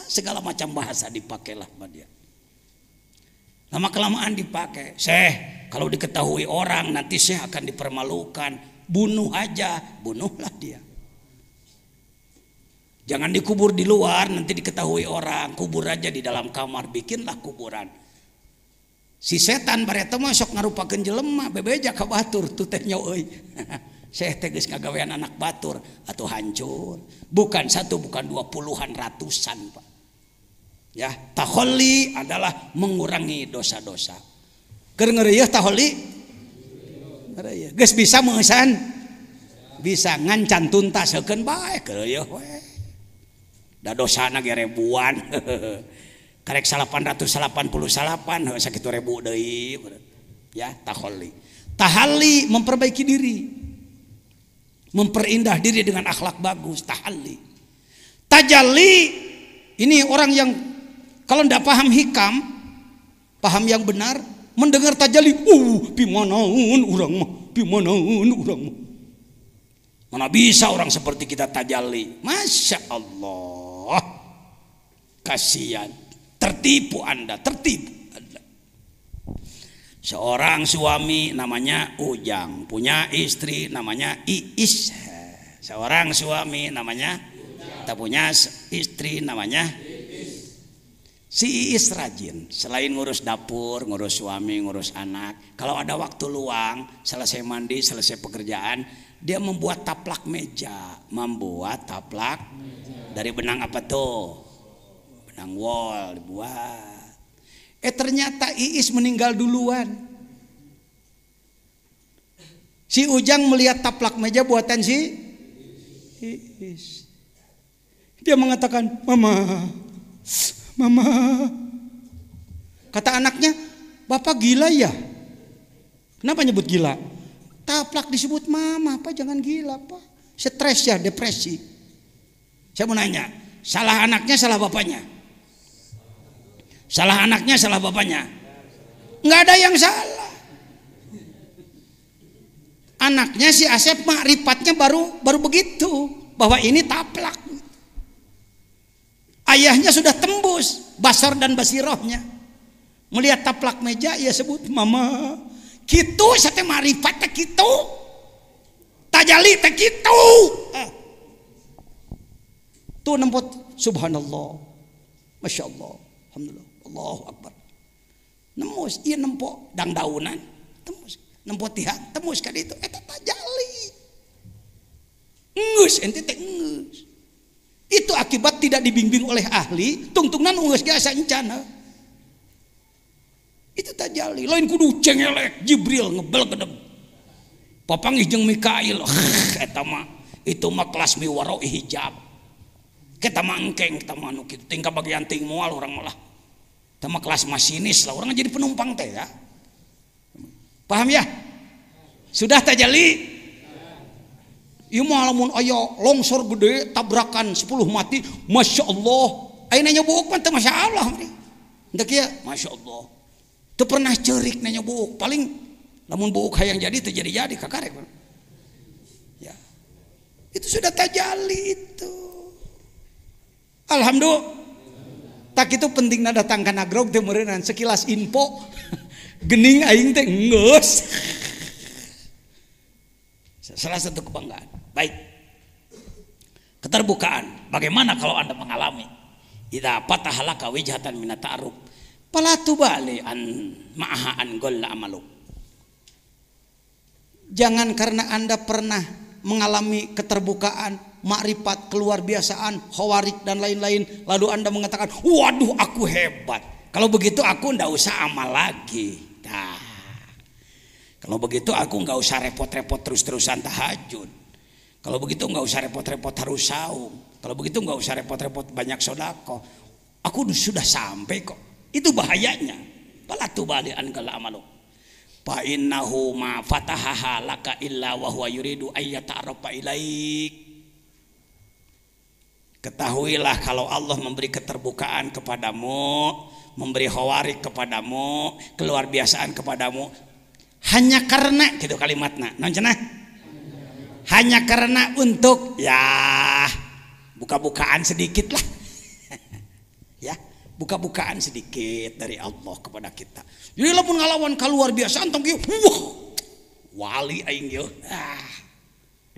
Segala macam bahasa dipakailah sama dia. Lama kelamaan dipakai. Syekh, kalau diketahui orang nanti Syekh akan dipermalukan. Bunuh aja, bunuhlah dia. Jangan dikubur di luar, nanti diketahui orang. Kubur aja di dalam kamar, bikinlah kuburan. Si setan bareta mah sok ngarupakeun jelema, bebeja ka batur tuh teh nya euy. Syekh teh geus ngagawean anak batur atuh hancur. Bukan satu, bukan 20 puluhan, ratusan, Pak. Ya, taholli adalah mengurangi dosa-dosa. Keur ngeureuyeuh taholli? Ngeureuyeuh. Geus bisa meusan? Bisa ngancan tuntaskeun bae keureueuh we. Da dosana ge ribuan. Karek 888 sakitu ribu deui. Ya, taholli. Tahalli memperbaiki diri. Memperindah diri dengan akhlak bagus, tahalli. Tajalli ini orang yang kalau tidak paham hikam, paham yang benar, mendengar tajalli, pimanaun urang mah, pimanaun urang mah. Mana bisa orang seperti kita tajalli? Masya Allah, kasihan, tertipu Anda, tertipu Anda. Seorang suami namanya Ujang, punya istri namanya Iis. Seorang suami namanya tak punya istri namanya si Iis rajin, selain ngurus dapur, ngurus suami, ngurus anak. Kalau ada waktu luang, selesai mandi, selesai pekerjaan, dia membuat taplak meja. Membuat taplak dari benang apa tuh? Benang wol dibuat. Ternyata Iis meninggal duluan. Si Ujang melihat taplak meja buatan si Iis. Dia mengatakan, Mama, kata anaknya, Bapak gila ya? Kenapa nyebut gila? Taplak disebut mama, Pak jangan gila Pak. Stres ya, depresi. Saya mau nanya, salah anaknya, salah bapaknya? Salah anaknya, salah bapaknya? Nggak ada yang salah. Anaknya si Asep makrifat baru begitu, bahwa ini taplak. Ayahnya sudah tembus basar dan basirohnya. Melihat taplak meja ia sebut mama. Kitu sate marifat teh kitu. Tajali teh kitu. Tuh nempot subhanallah. Masya Allah. Alhamdulillah. Allahu Akbar. Nemus ieu nempo dang daunan. Tembus. Nempo tihang tembus ka ditu eta tajali. Ngeus ente teh ngeus. Itu akibat tidak dibimbing oleh ahli, tungtungnan unggeus ge asa encana. Itu tajalli, lain kudu cengelek Jibril ngebel gedeg. Papanggih jeung Mikail, eta mah itu mah kelas miwaro hijab. Kita mah engkeng, kita mah nu kitu tingkah bagian ting moal urang malah. Eta mah kelas masinis lah, urang jadi penumpang teh ya. Paham ya? Sudah tajalli? Ieu mah lamun aya longsor gede tabrakan 10 mati, Masya Allah. Ayeuna nyobook mah teu Masya Allah. Entah kieu, Masya Allah. Teu pernah ceurik na nyobook. Paling lamun book hayang jadi teu jadi kakarek. Ya. Itu sudah tajalli itu. Alhamdulillah. Tak itu pentingna datang ka nagrog teh meureunnan sekilas info. Gening aing teh geus. Salah satu kebanggaan. Baik. Keterbukaan. Bagaimana kalau Anda mengalami idza fatahalaka wijhatan min ta'aruf fala tubali an ma'aha an golla amaluk. Jangan karena Anda pernah mengalami keterbukaan, makrifat, keluar biasaan, khawarik dan lain-lain, lalu Anda mengatakan, "Waduh, aku hebat. Kalau begitu aku ndak usah amal lagi." Nah, kalau begitu aku nggak usah repot-repot terus-terusan tahajud. Kalau begitu nggak usah repot-repot harus saum. Kalau begitu nggak usah repot-repot banyak sodako. Aku sudah sampai kok. Itu bahayanya. Fala tubali an gala amalu. Fa innahu ma fatahaha laka illa wa huwa yuridu ayyata'arafa ilaik. Ketahuilah kalau Allah memberi keterbukaan kepadamu, memberi khawarik kepadamu, keluar biasaan kepadamu, hanya karena gitu kalimatnya, non cenah? Hanya karena untuk ya buka-bukaan sedikit lah, ya buka-bukaan sedikit dari Allah kepada kita. Jadi lamun ngalawan kaluar biasa antong kieu, wah, wali aing kieu.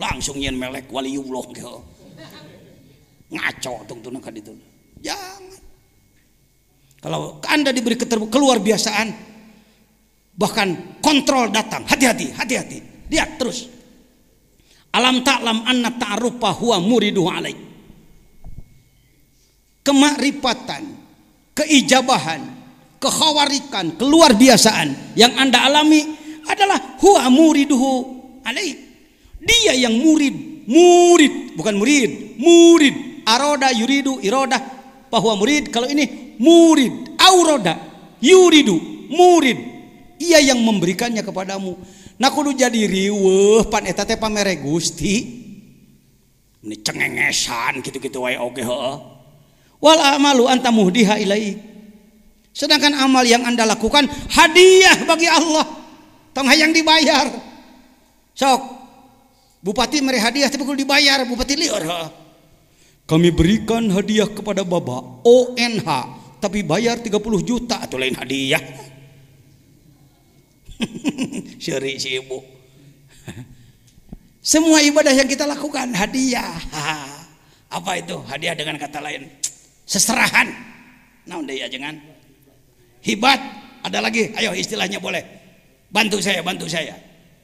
Langsung nyen melek waliullah kieu. Ngaco tungtuna ka ditu. Jangan. Kalau Anda diberi keluar biasaan, bahkan kontrol datang, hati-hati. Lihat terus. Alam ta'lam anna ta'arufa huwa muriduhu alaik. Kemakrifatan, keijabahan, kekhawarikan, keluar biasaan yang Anda alami adalah huwa muriduhu alaik. Dia yang murid, bukan murid. Aroda yuridu irodah bahwa murid. Kalau ini murid, auroda yuridu murid. Ia yang memberikannya kepadamu. Nah kudu jadi riweuh pan eta teh pamere Gusti. Ini cengengesan gitu-gitu wae oge heuh. Wal amalu anta muhdiha ilai. Sedangkan amal yang Anda lakukan hadiah bagi Allah. Tong hayang dibayar. Sok bupati mere hadiah tapi kudu dibayar, bupati lieur heuh. Kami berikan hadiah kepada Bapak ONH tapi bayar 30 juta atau lain hadiah. Syari si ibu. Semua ibadah yang kita lakukan hadiah. Apa itu hadiah dengan kata lain? Seserahan. Naon deui ajengan? Hibat. Ada lagi, ayo istilahnya boleh. Bantu saya.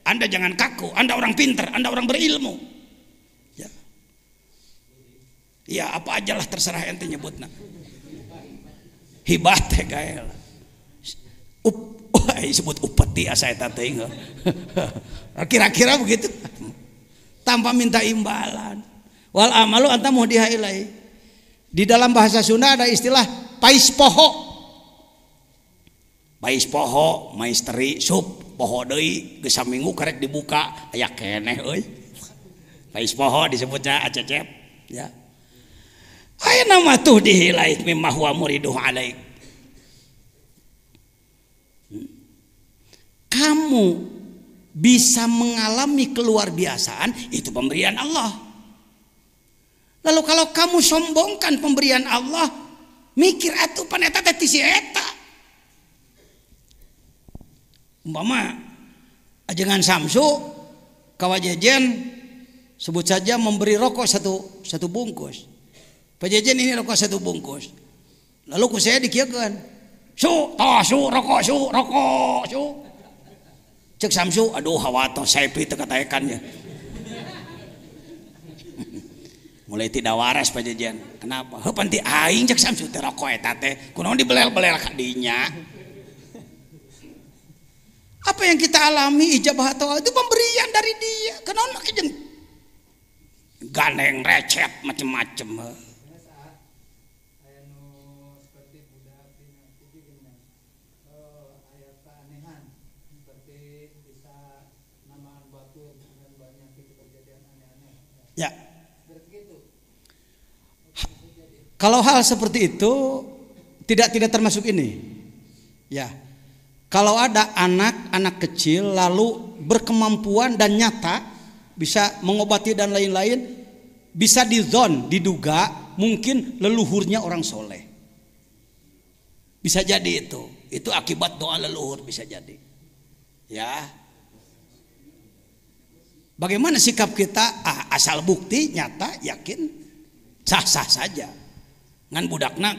Anda jangan kaku, Anda orang pintar, Anda orang berilmu. Ya apa aja lah terserah ente nyebutna. Hibat teh gael. Disebut upeti asa eta teuing. Kira-kira begitu. Tanpa minta imbalan. Wal amalu anta muhdiha ilai. Di dalam bahasa Sunda ada istilah pais poho. Pais poho, maisteri sup poho deui geus saminggu karek dibuka aya keneh euy. Pais poho disebutnya acecep ya. Aya nama tuh dihilai mimma huwa muriduh alaik. Kamu bisa mengalami keluar biasaan itu pemberian Allah. Lalu kalau kamu sombongkan pemberian Allah, mikir atuh pan eta teh ti si eta. Umpama ajengan Samsu kawajejen sebut saja memberi rokok satu bungkus. Pajejen ini rokok 1 bungkus. Lalu ku saya dikieukeun. Su rokok. Cek Samsu, aduh hawato sepi teu kataekannya. Mulai tidak waras pajejen. Kenapa? Heuh pan ti aing cek Samsu teh rokok eta teh. Kunaon dibelel-belel ka dinya. Apa yang kita alami ijabah atau itu pemberian dari dia. Kenaon make jeung gandeng recep macem-macem. Ya. Kalau hal seperti itu tidak termasuk ini. Ya. Kalau ada anak kecil lalu berkemampuan dan nyata bisa mengobati dan lain-lain, bisa diduga mungkin leluhurnya orang soleh. Bisa jadi itu akibat doa leluhur bisa jadi. Ya. Bagaimana sikap kita? Asal bukti nyata yakin sah-sah saja. Ngan budakna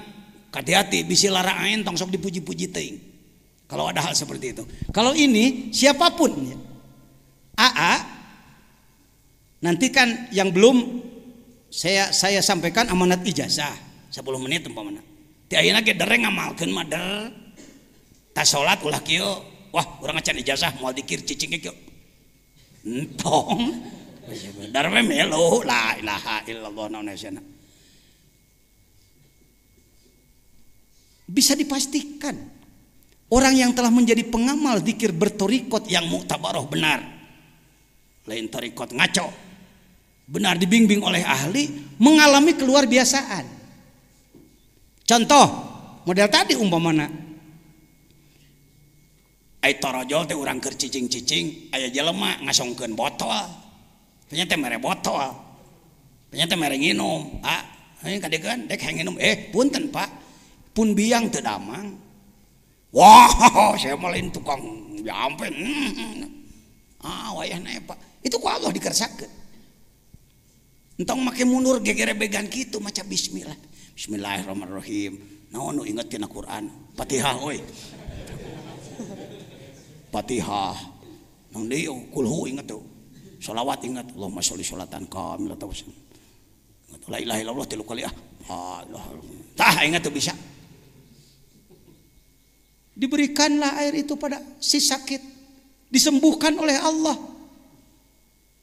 hati-hati bisi lara ain tong sok dipuji-puji teuing. Kalau ada hal seperti itu. Kalau ini siapapun ya. Nanti kan yang belum saya sampaikan amanat ijazah 10 menit umpamana. Ti ayeuna ge dereng ngamalkeun mah der. Tas salat ulah kieu. Wah, urang acan ijazah moal dikir cicing kieu. Entong. Dar we melo la ilaha illallah naunasana. Bisa dipastikan orang yang telah menjadi pengamal zikir bertorikot yang muktabaroh benar, lain torikot ngaco, benar dibimbing oleh ahli, mengalami keluar biasaan. Contoh model tadi umpamana ai torojol teh urang keur cicing-cicing aya jelema ngasongkeun botol, ternyata mere botol, ternyata mere nginum. Ayo kadegan dek hayang nginum, punten Pak, pun biang teu damang. Wah, saya malain tukang jampen. Wayahna Pak. Itu ku Allah dikersakeun. Entong make mundur gegerebegan kitu maca bismillah. Bismillahirrahmanirrahim. Naon nu inget tina Quran? Fatihah euy. Fatihah. Nang deui kulhu inget tuh. Sholawat ingat. Allahumma sholli sholatan kamilatan. La ilaha illallah 3 kali Tah ingat tuh bisa. Diberikanlah air itu pada si sakit, disembuhkan oleh Allah.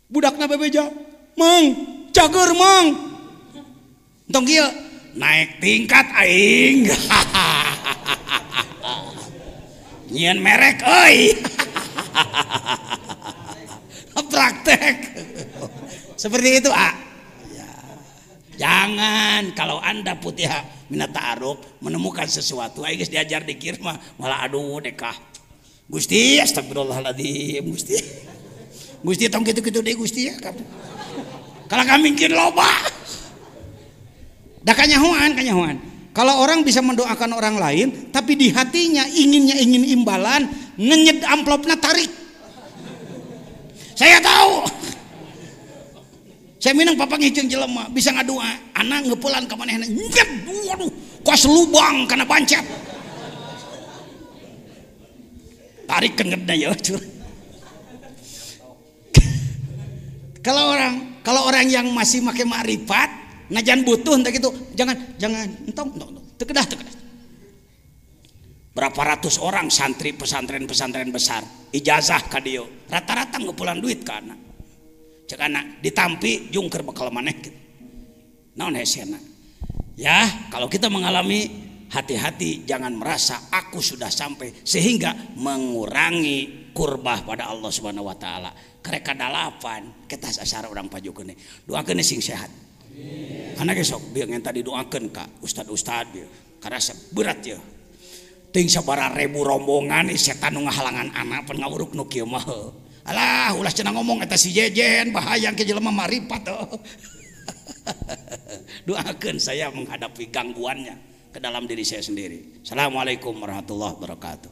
Budakna bebeja, Mang, cager Mang. Entong kieu naik tingkat aing. Nyieun merek euy. Praktek. Seperti itu, Jangan kalau Anda putih minat ta'aruf menemukan sesuatu aing geus diajar dikir mah malah aduh dekah. Gusti astagfirullahaladzim Gusti. Gusti tong kitu-kitu deui Gusti ya. Kalau kami mungkin loba. Da kanyahoan. Kalau orang bisa mendoakan orang lain tapi di hatinya ingin imbalan, ngenyed amplopna tarik. Saya tahu. Saya minang papa ngijeng jelema bisa ngadua anak ngeupulan ka manehna nyet waduh kuas lubang kana bancet tarik kengedna ya kalau orang yang masih make makrifat najan butuh entah gitu jangan entong teu kedah berapa ratus orang santri pesantren besar ijazah ka dieu rata-rata ngeupulan duit ka anak cek anak ditampi jungker bakal maneh gitu. Naon hesena. Ya, kalau kita mengalami hati-hati jangan merasa aku sudah sampai sehingga mengurangi kurbah pada Allah Subhanahu wa taala. Karek kadalapan kita sasara urang pajukeun. Doakeun sing sehat. Karena besok dia yang tadi doakeun ka ustad-ustad dia. Karena berat ya. Ting sabaraha ribu rombongan setan nu ngahalangan anak pan ngawuruk nu kieu mah. Alah ulah cenah ngomong eta si jejen bahaya ke jelema marifat. Doakeun saya menghadapi gangguannya ke dalam diri saya sendiri. Assalamualaikum warahmatullahi wabarakatuh.